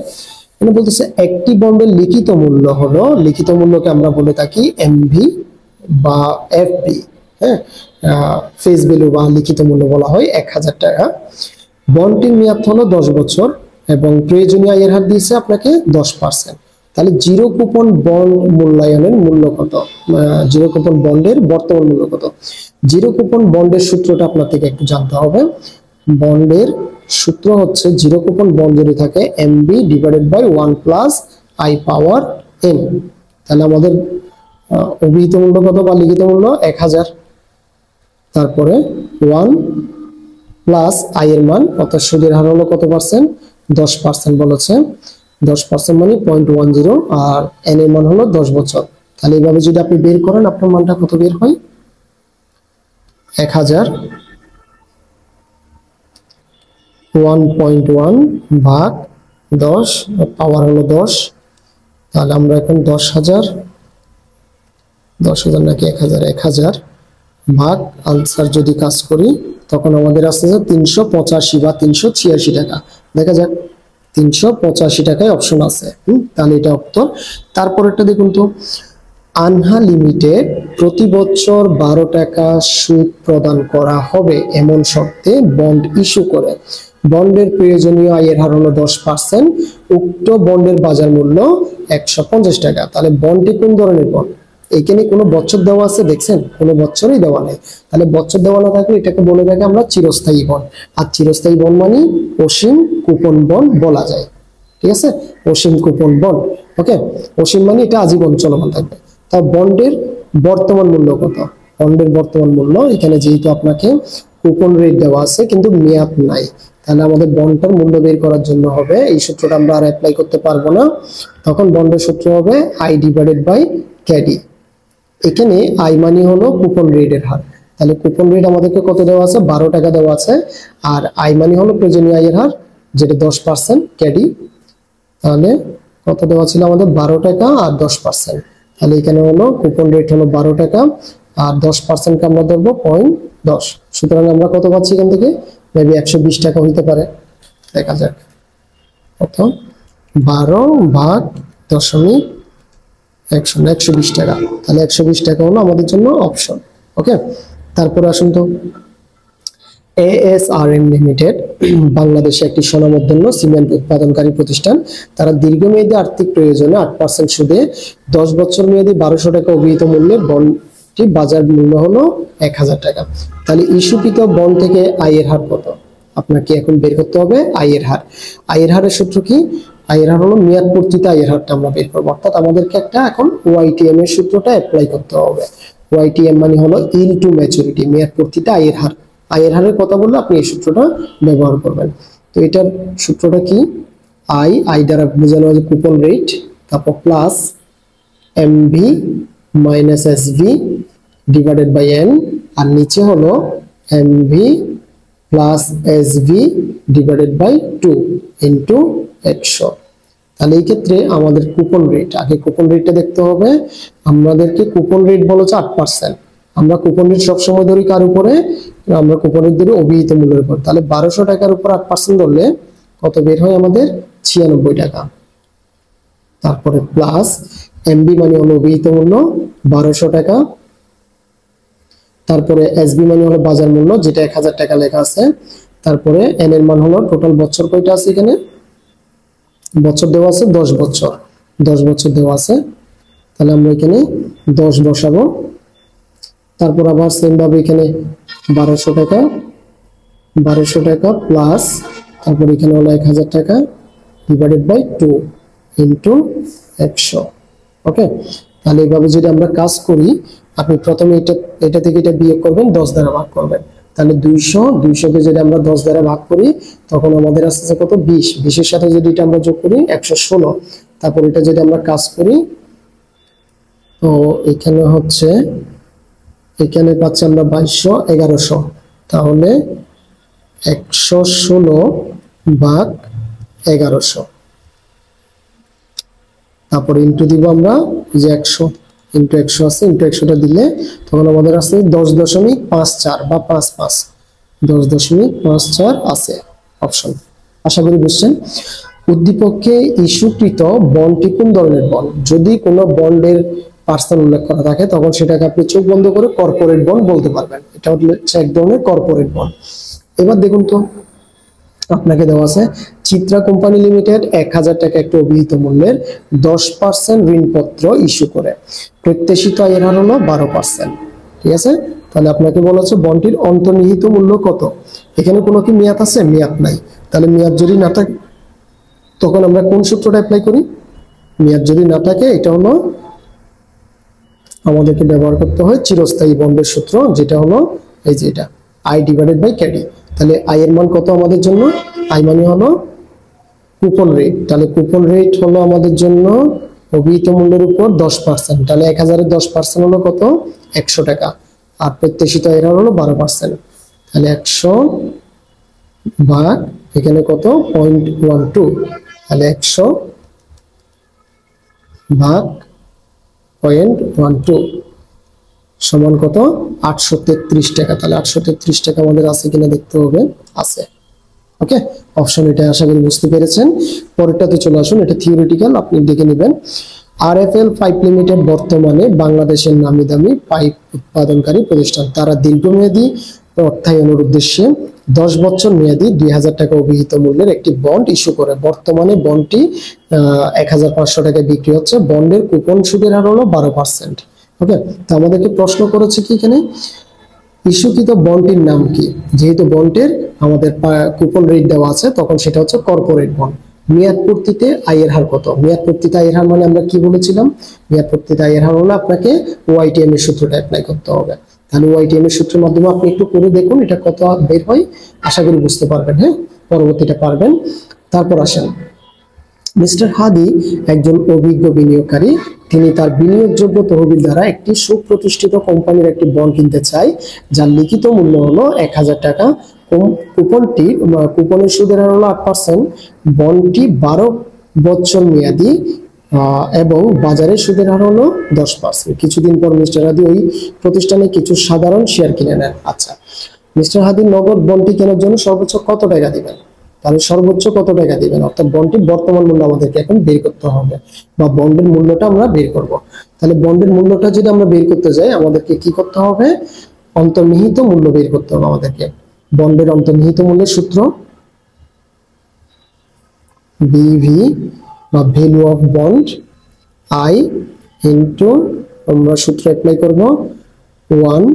A: এখানে বলতেছে একটি বন্ডের লিখিত মূল্য হলো, লিখিত মূল্যকে আমরা বলে থাকি MV বা FB, হ্যাঁ, ফেস ভ্যালু বা লিখিত মূল্য বলা হয় 1000 টাকা। বন্ডটির মেয়াদ হলো 10 বছর এবং প্রয়োজনীয় আয়ের হার দিয়েছে আপনাকে 10%। তাহলে জিরো কুপন বন্ড মূল্যায়নের মূল্য কত, জিরো কুপন বন্ডের বর্তমান মূল্য কত? জিরো কুপন বন্ডের সূত্রটা আপনার থেকে একটু জানতে হবে। বন্ডের সূত্র হচ্ছে, জিরো কুপন বন্ড যদি থাকে MB divided by 1 plus I power N। তাহলে আমাদের অভিহিত মূল্য কত বা লিখিত মূল্য 1000, তারপরে 1 প্লাস I এর মান, অর্থাৎ সুদের হার হলো কত পার্সেন্ট, 10% বলেছে, 10% মানে 0.10, আর N এর মান হলো 10 বছর। তাহলে এইভাবে যদি আপনি বের করেন, আপনার মানটা কত বের হয়, 1000 1.1 ভাগ 10, পাওয়ার হলো 10। তাহলে আমরা এখন 10,000 নাকি 1000 ভাগ আনসার যদি কাজ করি, তখন আমাদের আসছে 385 বা 386 টাকা। দেখা যাক, 385 টাকায় অপশন আছে, তাহলে এটা উত্তর। তারপরেরটা দেখুন তো, আনহা লিমিটেড প্রতি বছর 12 টাকা সুদ প্রদান করা হবে এমন শর্তে বন্ড ইস্যু করে। বন্ডের প্রয়োজনীয় আয়ের হার হলো 10%, উক্ত বন্ডের বাজার মূল্য 150 টাকা। তাহলে বন্ডটি কোন ধরনের বন্ড, এখানে কোনো বছর দেওয়া আছে দেখছেন, কোনো বছরই দেওয়া নেই। তাহলে বছর দেওয়া না থাকলে এটাকে বলে থাকে আমরা চিরস্থায়ী বন্ড, আর চিরস্থায়ী বন্ড মানে অসীম কুপন বন্ড বলা যায়। ঠিক আছে, অসীম কুপন বন্ড, ওকে। অসীম মানে এটা আজীবন চলমান থাকবে। তা বন্ডের বর্তমান মূল্য কত? বন্ডের বর্তমান মূল্য, এখানে যেহেতু আপনাকে কুপন রেট দেওয়া আছে কিন্তু মেয়াদ নাই, তাহলে আমাদের বন্ডটার মূল্য বের করার জন্য হবে, এই সূত্রটা আমরা আর অ্যাপ্লাই করতে পারবো না, তখন বন্ডের সূত্র হবে I ডিভাইডেড বাই KD। এখানে I মানে হলো কুপন রেটের হার, তাহলে কুপন রেট আমাদেরকে কত দেওয়া আছে, 12 টাকা দেওয়া আছে, আর I মানে হলো প্রয়োজনীয় আয়ের হার যেটা 10% KD। তাহলে কত দেওয়া ছিল আমাদের, 12 টাকা আর 10%। তাহলে এখানে হলো কুপন রেট হলো 12 টাকা আর 10% কে আমরা ধরবো 0.10, সুতরাং আমরা কত পাচ্ছি এখান থেকে, মেবি 120 টাকা হইতে পারে। দেখা যাক কত, 12 ভাগ 120 টাকা, তাহলে 120 টাকা হলো আমাদের জন্য অপশন, ওকে। তারপরে আসুন তো, ASRM লিমিটেড বাংলাদেশে একটি স্বনামধন্য সিমেন্ট উৎপাদনকারী প্রতিষ্ঠান। তারা দীর্ঘমেয়াদী আর্থিক প্রয়োজনে 8% সুদে 10 বছর মেয়াদী 1200 টাকা অভিহিত মূল্যে বন্ডটি বাজার মূল্য হলো 1000 টাকা। তাহলে ইস্যুকৃত বন্ড থেকে আয়ের হার কত, আপনাকে এখন বের করতে হবে আয়ের হার। আয়ের হারের সূত্র কি, আয়ের হার হলো মেয়াদ পূর্তিতে আয়ের হারটা আমরা বের করবো, অর্থাৎ আমাদেরকে একটা এখন OITM এর সূত্রটা অ্যাপ্লাই করতে হবে। OITM মানে হলো ইল টু ম্যাচুরিটি, মেয়াদ পূর্তিতে আয়ের হার। আয়ের হারের কথা বললে আপনি এই সূত্রটা ব্যবহার করবেন। তো এটার সূত্রটা কি, আই দ্বারা বোঝানো হয় কুপন রেট, তারপর plus MV minus SV divided by N, আর নিচে হলো MV plus SV divided by 2 into 100। তাহলে এই ক্ষেত্রে আমাদের কুপন রেট, আগে কুপন রেটটা দেখতে হবে। আমাদেরকে কুপন রেট বলেছে 8%, আমরা কুপন রেট সবসময় ধরি কার উপরে, আমরা কুপন রেট ধরি অভিহিত মূল্যের উপর। তাহলে 1200 টাকার উপর 8% ধরলে কত বের হয় আমাদের, 96 টাকা। তারপরে প্লাস এমবি মানে হলো অভিহিত মূল্য 1200 টাকা, তারপরে এসবি মানে হলো বাজার মূল্য যেটা 1000 টাকা লেখা আছে, তারপরে এন এর মান হলো টোটাল বছর কয়টা আছে এখানে, বছর দেওয়া আছে 10 বছর, 10 বছর দেওয়া আছে, তাহলে আমরা এখানে 10 বসাবো। তারপর আবার সেম ভাবে এখানে 1200 টাকা, 1200 টাকা প্লাস তারপর এখানে হলো 1000 টাকা ডিভাইডেড বাই 2 ইনটু 100। ওকে, তাহলে এইভাবে যদি আমরা কাজ করি, আপনি প্রথমে এটা থেকে এটা বিয়োগ করবেন, 10 দ্বারা ভাগ করবেন, তাহলে 200 কে যদি আমরা 10 দ্বারা ভাগ করি তখন আমাদের আসছে কত, 20, 20 এর সাথে যদি এটা আমরা যোগ করি 116, তারপর এটা যদি আমরা কাজ করি তো এখানে হচ্ছে, এখানে পাচ্ছি আমরা 2200, 1100, তাহলে 116 ভাগ 1100, তারপরে ইনটু দিব আমরা যে 100 ইনটু 100 আছে, ইনটু 100টা দিলে তখন আমাদের আছে 10.54 বা 55, 10.54 আছে অপশন। আশা করি বুঝছেন। উদ্দীপকে ইস্যুকৃত বন্ডটি কোন ধরনের বন্ড? যদি কোনো বন্ডের পার্সেন্ট উল্লেখ করা থাকে তখন সেটাকে আপনি চোখ বন্ধ করে কর্পোরেট বন্ড বলতে পারবেন, এটা হচ্ছে এক ধরনের কর্পোরেট বন্ড। এবার দেখুন তো আপনাকে দেওয়া আছে চিত্রা কোম্পানি লিমিটেড 1000 টাকা একটা অভিহিত মূল্যের 10% ঋণপত্র ইস্যু করে, প্রত্যাশিত আয়ের হার হলো 12%। ঠিক আছে, তাহলে আপনাকে বলা হচ্ছে বন্ডটির অন্তর্নিহিত মূল্য কত। এখানে কোনো কি মেয়াদ আছে? মেয়াদ নাই। তাহলে মেয়াদ যদি না থাকে তখন আমরা কোন সূত্রটা অ্যাপ্লাই করি? মেয়াদ যদি না থাকে এটা হলো আমাদেরকে ব্যবহার করতে হয় চিরস্থায়ী বন্ডের সূত্র, যেটা হলো এই যে এটা আই ডিভাইডেড বাই ক্যাডি। তাহলে আই এর মান কত আমাদের জন্য? আই মানে হলো কুপন রেট, তাহলে কুপন রেট হলো আমাদের জন্য অভিহিত মূল্যের উপর 10%, তাহলে 1000-এর 10% হলো কত? 100 টাকা, আর প্রত্যাশিত আয়ের হার হলো 12%, তাহলে 100 ভাগ এখানে কত 0.12, তাহলে 100 ভাগ 0.12 সমান কত? 833 টাকা। তাহলে 833 টাকা আমাদের আছে কিনা দেখতে হবে, আছে। ওকে, অপশন এটা আশা করি বুঝতে পেরেছেন। পরেরটাতে চলে আসুন, এটা থিওরিটিক্যাল, আপনি দেখে নেবেন। আরএফএল পাইপ লিমিটেড বর্তমানে বাংলাদেশের নামি দামি পাইপ উৎপাদনকারী প্রতিষ্ঠান। তারা দীর্ঘমেয়াদী অর্থায়নের উদ্দেশ্যে 10 বছর মেয়াদী 2000 টাকা অভিহিত মূল্যের একটি বন্ড ইস্যু করে। বর্তমানে বন্ডটি 1500 টাকায় বিক্রি হচ্ছে। বন্ডের কুপন সুদের হার হলো 12%। ওকে, তো আমাদেরকে প্রশ্ন করেছে কি এখানে ইস্যুকৃত বন্ডটির নাম কি? যেহেতু বন্ডের আমাদের কুপন রেট দেওয়া আছে তখন সেটা হচ্ছে কর্পোরেট বন্ড। মেয়াদ পূর্তিতে আয়ের হার কত? মেয়াদ পূর্তিতে আয়ের হার মানে আমরা কি বলেছিলাম? মেয়াদ পূর্তিতে আয়ের হার হলো আপনাকে ওআইটিএম এর সূত্রটা অ্যাপ্লাই করতে হবে। তাহলে ওআইটিএম এর সূত্রের মাধ্যমে আপনি একটু করে দেখুন এটা কত বের হয়, আশা করি বুঝতে পারবেন। হ্যাঁ, পরবর্তীটা পারবেন। তারপর আসেন, মিস্টার হাদি একজন অভিজ্ঞ বিনিয়োগকারী। তিনি তার বিনিয়োগযোগ্য তহবিল দ্বারা একটি সুপ্রতিষ্ঠিত কোম্পানির একটি বন্ড কিনতে চায়, যার লিখিত মূল্য হলো 1000 টাকা। কুপনের সুদের হার হলো 8%। বন্ডটি 12 বছর মেয়াদী এবং বাজারের সুদের হার হলো 10%। কিছুদিন পর মিস্টার হাদি ওই প্রতিষ্ঠানে কিছু সাধারণ শেয়ার কিনে নেন। আচ্ছা, মিস্টার হাদি নগদ বন্ডটি কেনার জন্য সর্বোচ্চ কত টাকা দিবেন? তাহলে সর্বোচ্চ কত টাকা দিবেন, অর্থাৎ বন্ডটির বর্তমান মূল্য আমাদেরকে এখন বের করতে হবে, বা বন্ডের মূল্যটা আমরা বের করব। তাহলে বন্ডের মূল্যটা যদি আমরা বের করতে যাই আমাদেরকে কি করতে হবে? অন্তর্নিহিত মূল্য বের করতে হবে আমাদেরকে। বন্ডের অন্তর্নিহিত মূল্যের সূত্র বিভি বা value of bond I into, আমরা সূত্র অ্যাপ্লাই করব 1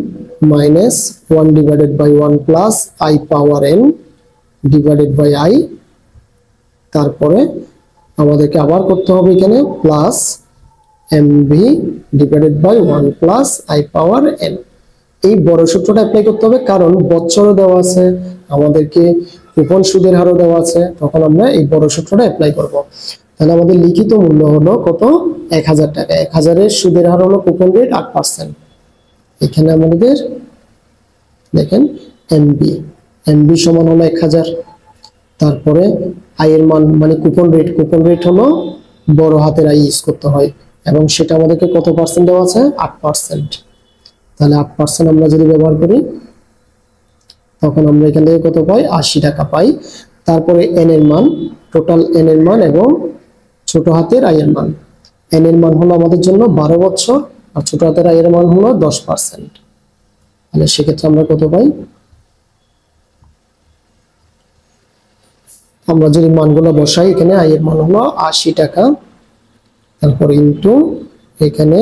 A: minus 1 divided by 1 plus I power N divided by I. তারপরে আমাদেরকে আবার করতে হবে এখানে plus MV divided by 1 plus I power N. এই বড় সূত্রটা অ্যাপ্লাই করতে হবে কারণ বছরও দেওয়া আছে, আমাদেরকে কুপন সুদের হারও দেওয়া আছে, তখন আমরা এই বড় সূত্রটা অ্যাপ্লাই করব। তাহলে আমাদের লিখিত মূল্য হলো কত? 1000 টাকা। 1000-এর সুদের হার হলো কুপন রেট 8%। এখানে আমাদের দেখেন এমবি, এমবি সমান হলো 1000। তারপরে আয়ের মান মানে কুপন রেট হলো বড় হাতের আই ইউজ করতে হয় এবং সেটা আমাদেরকে কত পার্সেন্ট দেওয়া আছে? 8%। তাহলে 8% আমরা যদি ব্যবহার করি তখন আমরা এখান থেকে কত পাই? 80 টাকা পাই। তারপরে এন এর মান, টোটাল এন এর মান এবং ছোট হাতের আই এর মান। এন এর মান হলো আমাদের জন্য 12 বছর, আর ছোট হাতের আই এর মান হলো 10%। তাহলে সেক্ষেত্রে আমরা কত পাই? আমরা যদি মানগুলো বসাই, এখানে আই এর মান হলো 80 টাকা, তারপর ইনটু এখানে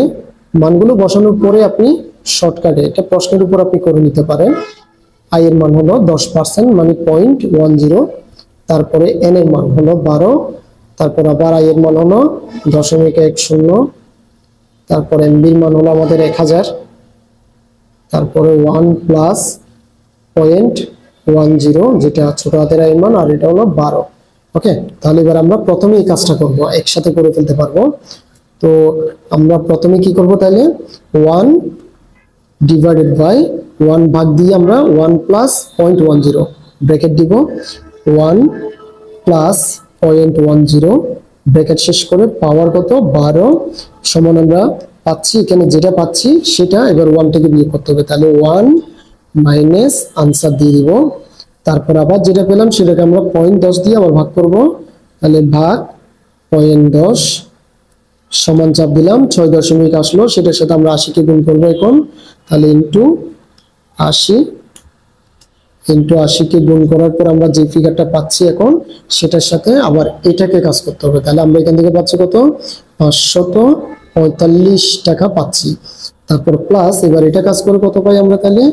A: মানগুলো বসানোর পরে আপনি শর্টকাটে এটা প্রশ্নের উপর আপনি করে নিতে পারেন। আই এর মান হলো 10% মানে 0.10, তারপরে এন এর মান হলো 12, তারপর আবার আই এর মান হলো 0.10, তারপর এমবির মান হলো আমাদের 1000, তারপরে 1 প্লাস 0.10 যেটা ছোট হাতের আই এর মান, আর এটা হলো 12। ওকে, তাহলে এবার আমরা প্রথমে এই কাজটা করব, একসাথে করে ফেলতে পারবো। তো আমরা প্রথমে কি করব, তাহলে 1 ডিভাইডেড বাই 1 ভাগ দিয়ে আমরা 1 প্লাস 0.10 ব্র্যাকেট দিব, 1 প্লাস 0.10 ব্র্যাকেট শেষ করে পাওয়ার কত 12 সমান আমরা পাচ্ছি, এখানে যেটা পাচ্ছি সেটা এবার 1 থেকে বিয়োগ করতে হবে, তাহলে 1 মাইনাস আনসার দিয়ে দিব, তারপর আবার যেটা পেলাম সেটাকে আমরা 0.10 দিয়ে আবার ভাগ করব, তাহলে ভাগ 0.10 সমান চাপ দিলাম 6 দশমিক আসলো, সেটার সাথে আমরা 80 কে গুণ করবো এখন, তাহলে ইন্টু 80, ইন্টু 80 কে গুণ করার পর আমরা যে ফিগারটা পাচ্ছি এখন সেটার সাথে আবার এটাকে কাজ করতে হবে, তাহলে আমরা এখান থেকে পাচ্ছি কত 545 টাকা পাচ্ছি, তারপর প্লাস এবার এটা কাজ করে কত পাই আমরা, তাহলে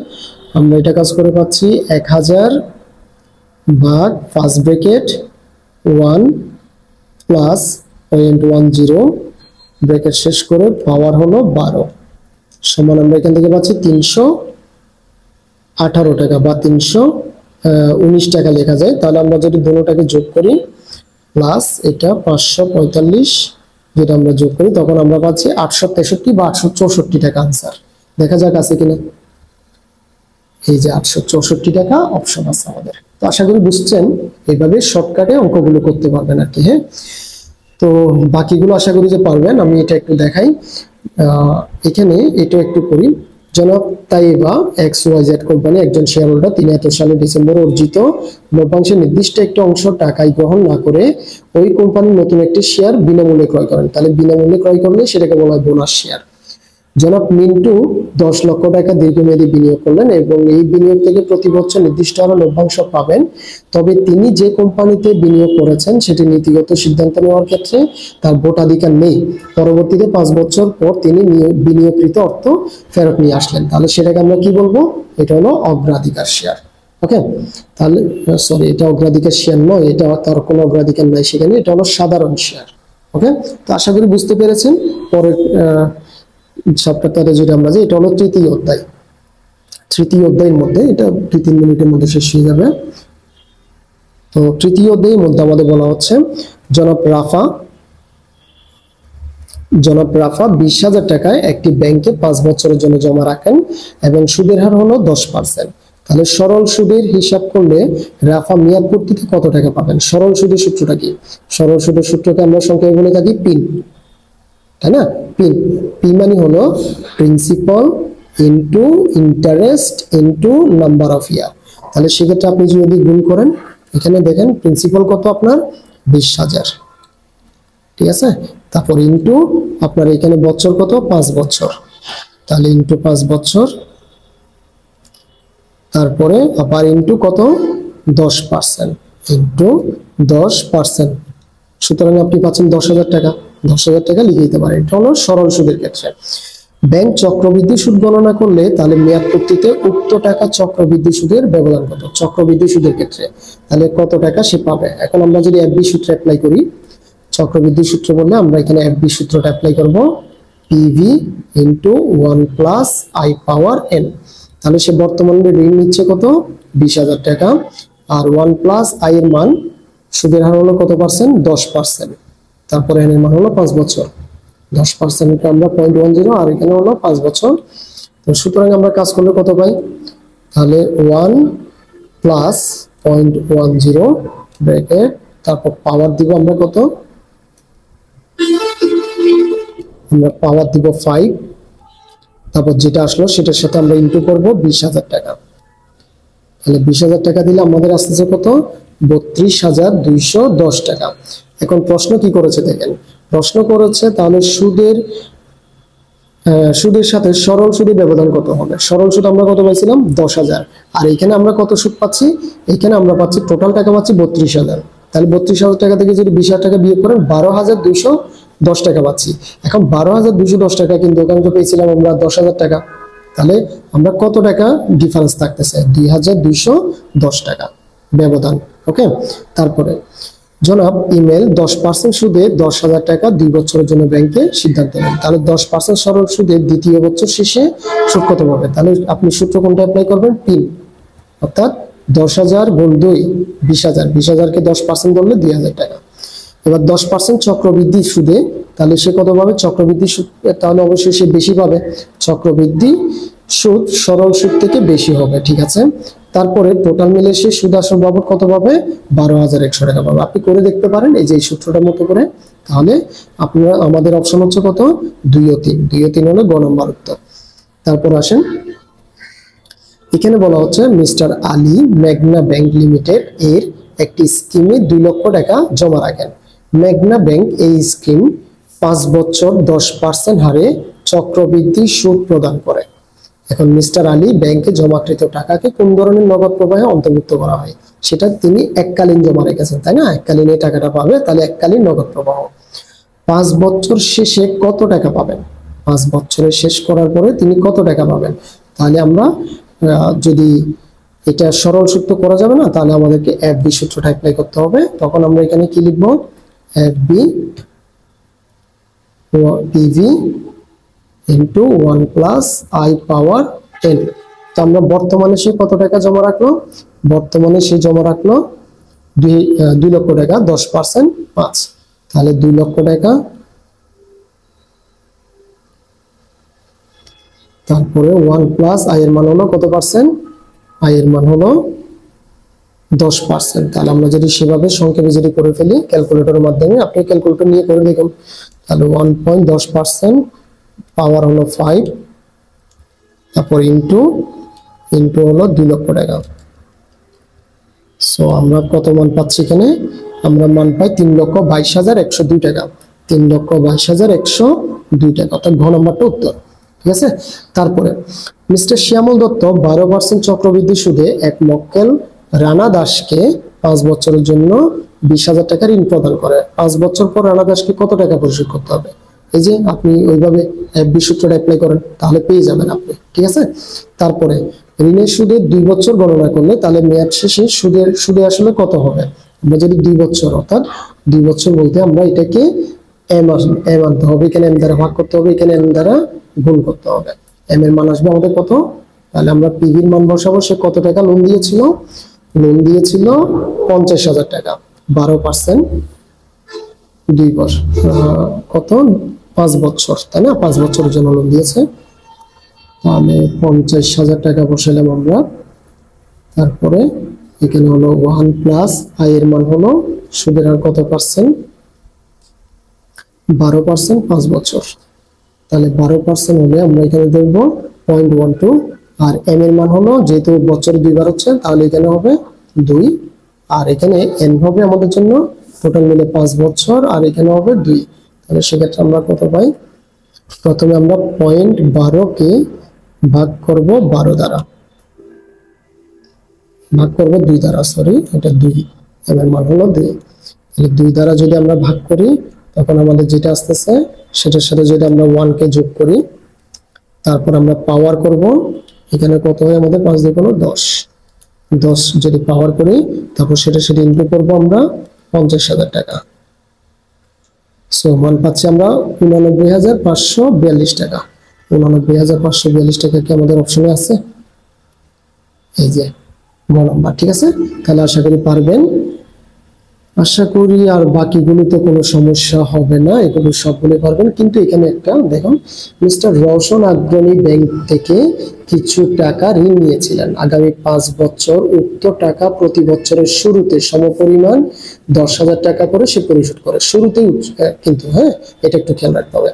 A: আমরা এটা কাজ করে পাচ্ছি 1000 ভাগ ফার্স্ট ব্র্যাকেট 1 প্লাস 0.10 ব্র্যাকেট শেষ করে পাওয়ার হলো 12 সমান আমরা এখান থেকে পাচ্ছি 318 টাকা বা 319 টাকা লেখা যায়। তাহলে আমরা যদি দুটোটাকে যোগ করি প্লাস এটা 545 যেটা আমরা যোগ করি তখন আমরা পাচ্ছি 863 বা 864 টাকা আনসার। দেখা যাক আছে কিনা। এই যে 864 টাকা অপশন আছে আমাদের। তো আশা করি বুঝছেন, এইভাবে শর্টকাটে অঙ্কগুলো করতে পারবেন আর কি। হ্যাঁ, তো বাকিগুলো আশা করি যে পারবেন। আমি এটা একটু দেখাই, এখানে এটা একটু করি। জনাব তাইবা XYZ কোম্পানি একজন শেয়ার হোল্ডার, তিনি এত সালে ডিসেম্বরে অর্জিত লভ্যাংশের নির্দিষ্ট একটি অংশ টাকায় গ্রহণ না করে ওই কোম্পানির নতুন একটি শেয়ার বিনামূল্যে ক্রয় করেন। তাহলে বিনামূল্যে ক্রয় করলে সেটাকে বলা হয় বোনাস শেয়ার। জনাব মিন্টু 10 লক্ষ টাকা দীর্ঘমেয়াদী বিনিয়োগ করলেন এবং এই বিনিয়োগ থেকে প্রতি বছর নির্দিষ্ট হারে লভ্যাংশ পাবেন। তবে তিনি যে কোম্পানিতে বিনিয়োগ করেছেন সেটি নীতিগত সিদ্ধান্ত নেওয়ার ক্ষেত্রে তার ভোটাধিকার নেই। পরবর্তীতে 5 বছর পর তিনি বিনিয়োগকৃত অর্থ ফেরত নিয়ে আসলেন। তাহলে সেটাকে আমরা কি বলবো? এটা হলো অগ্রাধিকার শেয়ার। ওকে, তাহলে সরি, এটা অগ্রাধিকার শেয়ার নয়, এটা তার কোনো অগ্রাধিকার নাই সেখানে, এটা হলো সাধারণ শেয়ার। ওকে, তো আশা করি বুঝতে পেরেছেন। পরের সপ্তাহে যেটা আমরা, যে এটা হলো তৃতীয় অধ্যায়। তৃতীয় অধ্যায়ের মধ্যে এটা 2-3 মিনিটের মধ্যে শেষ হয়ে যাবে। তো তৃতীয় অধ্যায়ের মধ্যে আমাদের বলা হচ্ছে জনাব রাফা 20,000 টাকায় একটি ব্যাংকে 5 বছরের জন্য জমা রাখেন এবং সুদের হার হলো 10%। তাহলে সরল সুদের হিসাব করলে রাফা মেয়াদ পূর্তিতে কত টাকা পাবেন? সরল সুদের সূত্রটা কি? সরল সুদের সূত্রকে আমরা সংখ্যায় বলে থাকি পিন, তাই না? পি মানে হলো principal into interest into number of year. তাহলে সেক্ষেত্রে আপনি যদি গুণ করেন, এখানে দেখেন প্রিন্সিপাল কত আপনার 20,000, ঠিক আছে, তারপর ইনটু আপনার এখানে বছর কত 5 বছর, তাহলে ইনটু 5 বছর, তারপরে আবার ইনটু কত 10%, ইনটু 10%। সুতরাং আপনি পাচ্ছেন 10,000 টাকা। 10,000 টাকা লিখে দিতে পারেন। এটা হলো সরল সুদের ক্ষেত্রে। ব্যাংক চক্রবৃদ্ধি সুদ গণনা করলে তাহলে মেয়াদ পূর্তিতে উক্ত টাকা চক্রবৃদ্ধি সুদের ব্যবধান কত? চক্রবৃদ্ধি সুদের ক্ষেত্রে তাহলে কত টাকা সে পাবে? এখন আমরা যদি এফবি সূত্র অ্যাপ্লাই করি, চক্রবৃদ্ধি সূত্র বললে আমরা এখানে এফবি সূত্রটা অ্যাপ্লাই করব, PV into 1 plus I power N. তাহলে সে বর্তমানে ঋণ নিচ্ছে কত 20,000 টাকা, আর 1 প্লাস আই এর মান সুদের হার হলো কত পার্সেন্ট? 10%। তারপরে এন এর মান হলো 5 বছর। 10% আমরা 0.10, আর এখানে হলো 5 বছর। তো সুতরাং আমরা কাজ করলে কত পাই? তাহলে 1 প্লাস 0.10 ব্র্যাকেট, তারপর পাওয়ার দিব আমরা কত? আমরা পাওয়ার দিব 5, তারপর যেটা আসলো সেটার সাথে আমরা ইনটু করব 20,000 টাকা। তাহলে 20,000 টাকা দিলে আমাদের আসতেছে কত? 32,210 টাকা। এখন প্রশ্ন কি করেছে দেখেন, প্রশ্ন করেছে তাহলে সুদের সাথে সরল সুদের ব্যবধান কত হবে। সরল সুদ আমরা কত পাইছিলাম 10,000, আর এখানে আমরা কত সুদ পাচ্ছি, এখানে আমরা পাচ্ছি টোটাল টাকা পাচ্ছি 32,000। তাহলে 32,000 টাকা থেকে যদি 20,000 টাকা বিয়োগ করেন 12,210 টাকা পাচ্ছি। এখন 12,210 টাকা কিন্তু ওখানে তো পেয়েছিলাম আমরা 10,000 টাকা, তাহলে আমরা কত টাকা ডিফারেন্স থাকতেছে 2,210 টাকা ব্যবধান। ওকে, তারপরে জনাব ইমেল 10% সুদে 10,000 টাকা 2 বছরের জন্য ব্যাংকে সিদ্ধান্ত নেন। তাহলে 10% সরল সুদে দ্বিতীয় বছর শেষে সুদ কত পাবে। তাহলে আপনি সূত্র কোনটা অ্যাপ্লাই করবেন, পিন, অর্থাৎ 10,000 গুণ 2 20,000, 20,000 কে 10% ধরলে 2,000 টাকা। এবার 10% চক্রবৃদ্ধি সুদে, তাহলে সে কত পাবে, চক্রবৃদ্ধি সুদ, তাহলে অবশ্যই সে বেশি পাবে, চক্রবৃদ্ধি সুদ সরল সুদ থেকে বেশি হবে, ঠিক আছে। তারপরে টোটাল মিলে সে সুদ আসল বাবদ কত পাবে, 12,100 টাকা পাবে। আপনি করে দেখতে পারেন এই যে এই সূত্রটার মতো করে। তাহলে আপনারা, আমাদের অপশন হচ্ছে কত, 2 ও 3, 2 ও 3 হলো গ নম্বর উত্তর। তারপর আসেন, এখানে বলা হচ্ছে মিস্টার আলী মেঘনা ব্যাংক লিমিটেড এর একটি স্কিমে 2 লক্ষ টাকা জমা রাখেন। মেঘনা ব্যাংক এই স্কিম 5 বছর 10% হারে চক্রবৃদ্ধি সুদ প্রদান করে। এখন মিস্টার আলী ব্যাংকে জমাকৃত টাকাকে কোন ধরনের নগদ প্রবাহে অন্তর্ভুক্ত করা হয়, সেটা তিনি এককালীন জমা রেখেছেন, তাই না, এককালীন এই টাকাটা পাবে, তাহলে এককালীন নগদ প্রবাহ। 5 বছর শেষে কত টাকা পাবেন, 5 বছরের শেষ করার পরে তিনি কত টাকা পাবেন। তাহলে আমরা যদি এটা সরল সূত্র করা যাবে না, তাহলে আমাদেরকে FB সূত্রটা অ্যাপ্লাই করতে হবে। তখন আমরা এখানে কি লিখব, FB PV into 1 plus I power n। তো আমরা বর্তমানে সে কত টাকা জমা রাখলো, বর্তমানে সে জমা রাখলো 2 লক্ষ টাকা, 10% 5, তাহলে 2 লক্ষ টাকা। তারপরে 1 প্লাস I এর মান হলো কত পার্সেন্ট, I এর মান হলো 10%। তাহলে আমরা যদি সেভাবে সংক্ষেপে যদি করে ফেলি ক্যালকুলেটরের মাধ্যমে, আপনি ক্যালকুলেটর নিয়ে করে দেখুন, তাহলে 1.10% পাওয়ার হলো 5, তারপর ইন্টু হলো 2 লক্ষ টাকা। সো আমরা কত মান পাচ্ছি এখানে, আমরা মান পাই 3,22,102 টাকা, 3,22,102 টাকা, অর্থাৎ ঘ নম্বরটা উত্তর, ঠিক আছে। তারপরে মিস্টার শ্যামল দত্ত 12% চক্রবৃদ্ধি সুদে এক মক্কেল রানা দাসকে 5 বছরের জন্য 20,000 টাকা ঋণ প্রদান করে। 5 বছর পর রানা দাসকে কত টাকা পরিশোধ করতে হবে, এই যে আপনি ওইভাবে FB সূত্রটা অ্যাপ্লাই করেন, তাহলে পেয়ে যাবেন আপনি, ঠিক আছে। তারপরে ঋণের সুদে 2 বছর গণনা করলে তাহলে মেয়াদ শেষে সুদে আসলে কত হবে। আমরা যদি 2 বছর, অর্থাৎ 2 বছর বলতে আমরা এটাকে m আনতে হবে, এখানে m দ্বারা ভাগ করতে হবে, এখানে m দ্বারা গুণ করতে হবে। m এর মান আসবে আমাদের কত, তাহলে আমরা PV এর মান বসাবো, সে কত টাকা লোন দিয়েছিল, লোন দিয়েছিল 50,000 টাকা, 12% 2 বছর কত 5 বছর, তাই না, 5 বছরের জন্য লোন দিয়েছে। তাহলে 50,000 টাকা বসালাম আমরা। তারপরে এখানে হলো 1 প্লাস I এর মান হলো সুদের হার কত পার্সেন্ট, 12%, 5 বছর, তাহলে 12% হলে আমরা এখানে দেখব 0.12, আর m এর মান হলো, যেহেতু বছরে 2 বার হচ্ছে, তাহলে এখানে হবে 2, আর এখানে n হবে আমাদের জন্য, টোটাল মিলে 5 বছর, আর এখানে হবে 2, তাহলে সেক্ষেত্রে আমরা কত পাই, প্রথমে আমরা 0.12 কে ভাগ করব 12 দ্বারা, ভাগ করব 2 দ্বারা, সরি এটা 2, m এর মান হলো 2, তাহলে 2 দ্বারা যদি আমরা ভাগ করি তখন আমাদের যেটা আসতেছে সেটার সাথে যদি আমরা 1 কে যোগ করি, তারপর আমরা পাওয়ার করব, এখানে কত হয় আমাদের 5 দিয়ে 10, 10 যদি পাওয়ার করি, তারপর সেটা ইনটু করব আমরা 50,000 টাকা। সো মান পাচ্ছি আমরা 89,542 টাকা। 89,542 টাকা কি আমাদের অপশনে আছে, এই যে গ নাম্বার, ঠিক আছে। তাহলে আশা করি পারবেন, আশা করি আর বাকিগুলোতে কোনো সমস্যা হবে না, এগুলো সবগুলো পারবেন। কিন্তু এখানে একটা দেখুন, মিস্টার রওশন অগ্রণী ব্যাংক থেকে কিছু টাকা ঋণ নিয়েছিলেন, আগামী 5 বছর উক্ত টাকা প্রতি বছরের শুরুতে সমপরিমাণ 10,000 টাকা করে সে পরিশোধ করে, শুরুতেই কিন্তু, হ্যাঁ এটা একটু খেয়াল রাখতে হবে।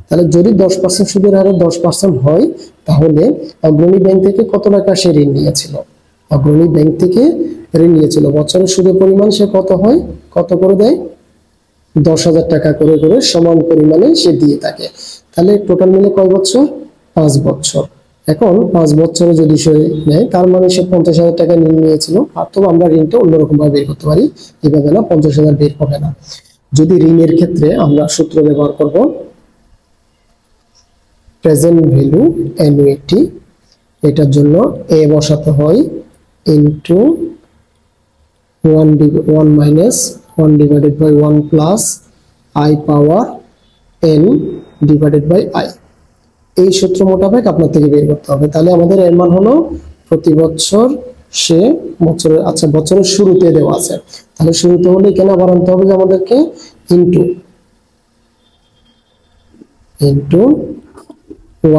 A: তাহলে যদি 10% সুদের হারে 10% হয়, তাহলে অগ্রণী ব্যাংক থেকে কত টাকা সে ঋণ নিয়েছিল, অগ্রণী ব্যাংক থেকে ঋণ নিয়েছিল, বছরের সুদের পরিমাণ সে কত হয়, কত করে দেয়, 10,000 টাকা করে করে সমান পরিমাণে সে দিয়ে থাকে। তাহলে টোটাল মিলে কয় বছর? 5 বছর। এখন 5 বছরে যদি সে নেয় তার মানে সে 50,000 টাকা ঋণ নিয়েছিল। অথবা আমরা ঋণটা অন্যরকম ভাবে বের করতে পারি, এভাবে না, 50,000 বের হবে না। যদি ঋণের ক্ষেত্রে আমরা সূত্র ব্যবহার করব প্রেজেন্ট ভ্যালু অ্যানুইটি, এটার জন্য এ বসাতে হয় into 1 minus 1 divided by 1 plus I power N divided by I. এই সূত্র মোতাবেক আপনার থেকে বের করতে হবে। তাহলে আমাদের এর মান হলো প্রতি বছর সে বছরের, আচ্ছা বছরের শুরুতে দেওয়া আছে, তাহলে শুরুতে হলে এখানে আবার আনতে হবে যে আমাদেরকে ইনটু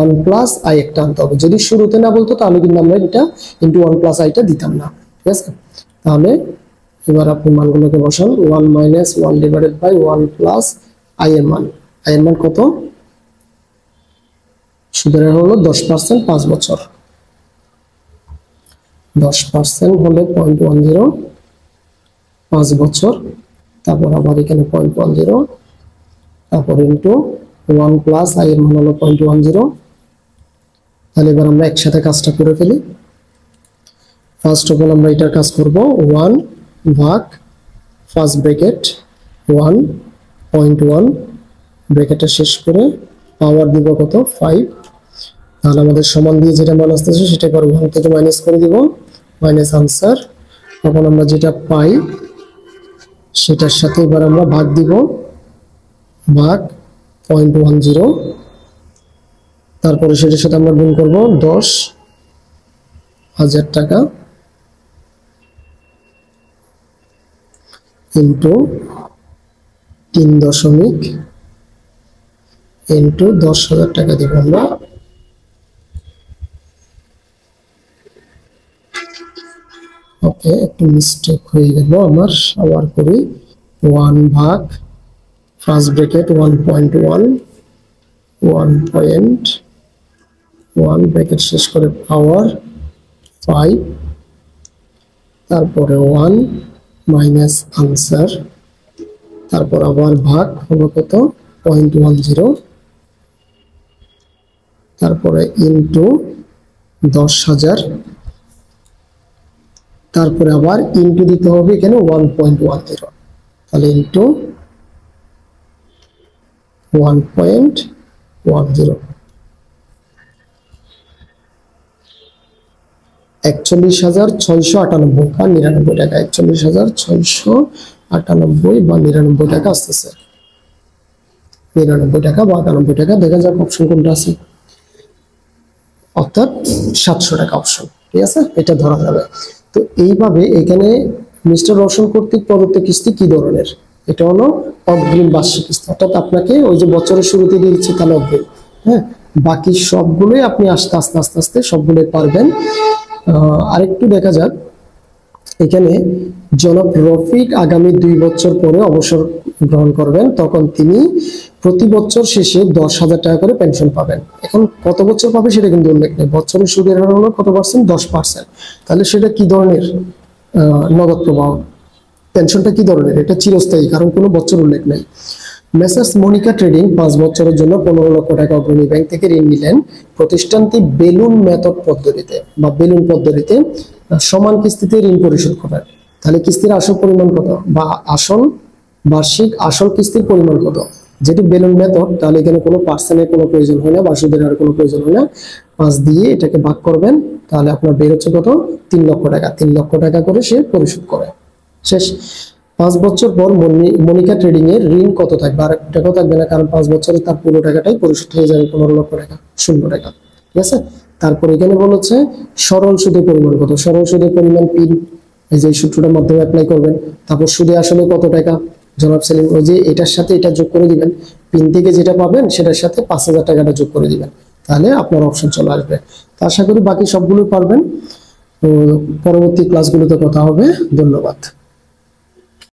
A: 1 প্লাস আই একটা আনতে হবে। যদি শুরুতে না বলতো তাহলে কিন্তু আমরা এটা ইনটু 1 প্লাস আইটা দিতাম না, ঠিক আছে? তাহলে এবার আপনি মানগুলোকে বসান, 1 minus 1 divided by 1 plus I এর মান। আই এর মান কত? সুদের হার হলো 10%, 5 বছর। 10% হলে 0.10, 5 বছর। তারপর আবার এখানে 0.10, তারপর ইনটু 1 প্লাস আই এর মান হলো 0.10। তাহলে এবার আমরা একসাথে কাজটা করে ফেলি। ফার্স্ট অফ অল আমরা এটার কাজ করব, 1 ভাগ ফার্স্ট ব্র্যাকেট 1.1 ব্র্যাকেটটা শেষ করে পাওয়ার দিব কত? 5। তাহলে আমাদের সমান দিয়ে যেটা মান আসতেছে সেটা এবার 1 থেকে মাইনাস করে দিব, মাইনাস আনসার। তখন আমরা যেটা পাই সেটার সাথে এবার আমরা ভাগ দিব, ভাগ 0.10। তারপরে সেটার সাথে আমরা গুণ করব 10,000 টাকা ইন্টু 3 ইন্টু 10,000 টাকা দিব আমরা। ওকে, একটু মিস্টেক হয়ে গেল আমার, আবার করি। 1 ভাগ ফার্স্ট ব্র্যাকেট 1.1 ব্র্যাকেট শেষ করে পাওয়ার 5, তারপরে 1 মাইনাস আনসার, তারপর আবার ভাগ হলো কত? 0.10, তারপরে ইনটু 10,000, তারপরে আবার ইনটু দিতে হবে এখানে 1.10, তাহলে ইনটু 1.10। 41,698 বা 99 টাকা, 41,698 বা 99 টাকা আসতেছে। 99 টাকা বা 98 টাকা, দেখা যাক অপশন কোনটা আছে, অর্থাৎ 700 টাকা অপশন, ঠিক আছে? এটা ধরা যাবে। তো এইভাবে এখানে মিস্টার রোশন কর্তৃক প্রদত্ত কিস্তি কি ধরনের? এটা হলো অগ্রিম বার্ষিক কিস্তি, অর্থাৎ আপনাকে ওই যে বছরের শুরুতে দিয়ে দিচ্ছে তাহলে অগ্রিম, হ্যাঁ। বাকি সবগুলোই আপনি আস্তে আস্তে আস্তে আস্তে সবগুলোই পারবেন। আরেকটু দেখা যাক, এখানে জনাব রফিক আগামী 2 বছর পরে অবসর গ্রহণ করবেন, তখন তিনি প্রতি বছর শেষে 10,000 টাকা করে পেনশন পাবেন। এখন কত বছর পাবে সেটা কিন্তু উল্লেখ নেই। বছরের সুদের হার হলো কত পার্সেন্ট? 10%। তাহলে সেটা কি ধরনের নগদ প্রবাহ? পেনশনটা কি ধরনের? এটা চিরস্থায়ী, কারণ কোনো বছর উল্লেখ নেই। মেসার্স মনিকা ট্রেডিং 5 বছরের জন্য 15 লক্ষ টাকা অগ্রণী ব্যাংক থেকে ঋণ নিলেন। প্রতিষ্ঠানটি বেলুন মেথড পদ্ধতিতে বা বেলুন পদ্ধতিতে সমান কিস্তিতে ঋণ পরিশোধ করেন। তাহলে কিস্তির আসল পরিমাণ কত, বা বার্ষিক আসল কিস্তির পরিমাণ কত? যেটি বেলুন মেথড, তাহলে এখানে কোনো পার্সেন্টের কোনো প্রয়োজন হয় না বা সুদের হারের কোনো প্রয়োজন হয় না। 5 দিয়ে এটাকে ভাগ করবেন, তাহলে আপনার বের হচ্ছে কত? 3 লক্ষ টাকা। 3 লক্ষ টাকা করে সে পরিশোধ করে, শেষ। 5 বছর পর মনিকা ট্রেডিং এর ঋণ কত থাকবে? আর টাকাও থাকবে না, কারণ 5 বছরে তার পুরো টাকাটাই পরিশোধ হয়ে যাবে, 15 লক্ষ টাকা, 0 টাকা, ঠিক আছে? তারপর এখানে বলেছে সরল সুদের পরিমাণ কত? সরল সুদের পরিমাণ পিন, এই যে সূত্রটার মাধ্যমে অ্যাপ্লাই করবেন। তারপর সুদে আসলে কত টাকা? জনাব সেলিম, ওই যে এটার সাথে এটা যোগ করে দিবেন, পিন থেকে যেটা পাবেন সেটার সাথে 5,000 টাকাটা যোগ করে দিবেন, তাহলে আপনার অপশন চলে আসবে। তো আশা করি বাকি সবগুলো পারবেন। তো পরবর্তী ক্লাসগুলোতে কথা হবে। ধন্যবাদ।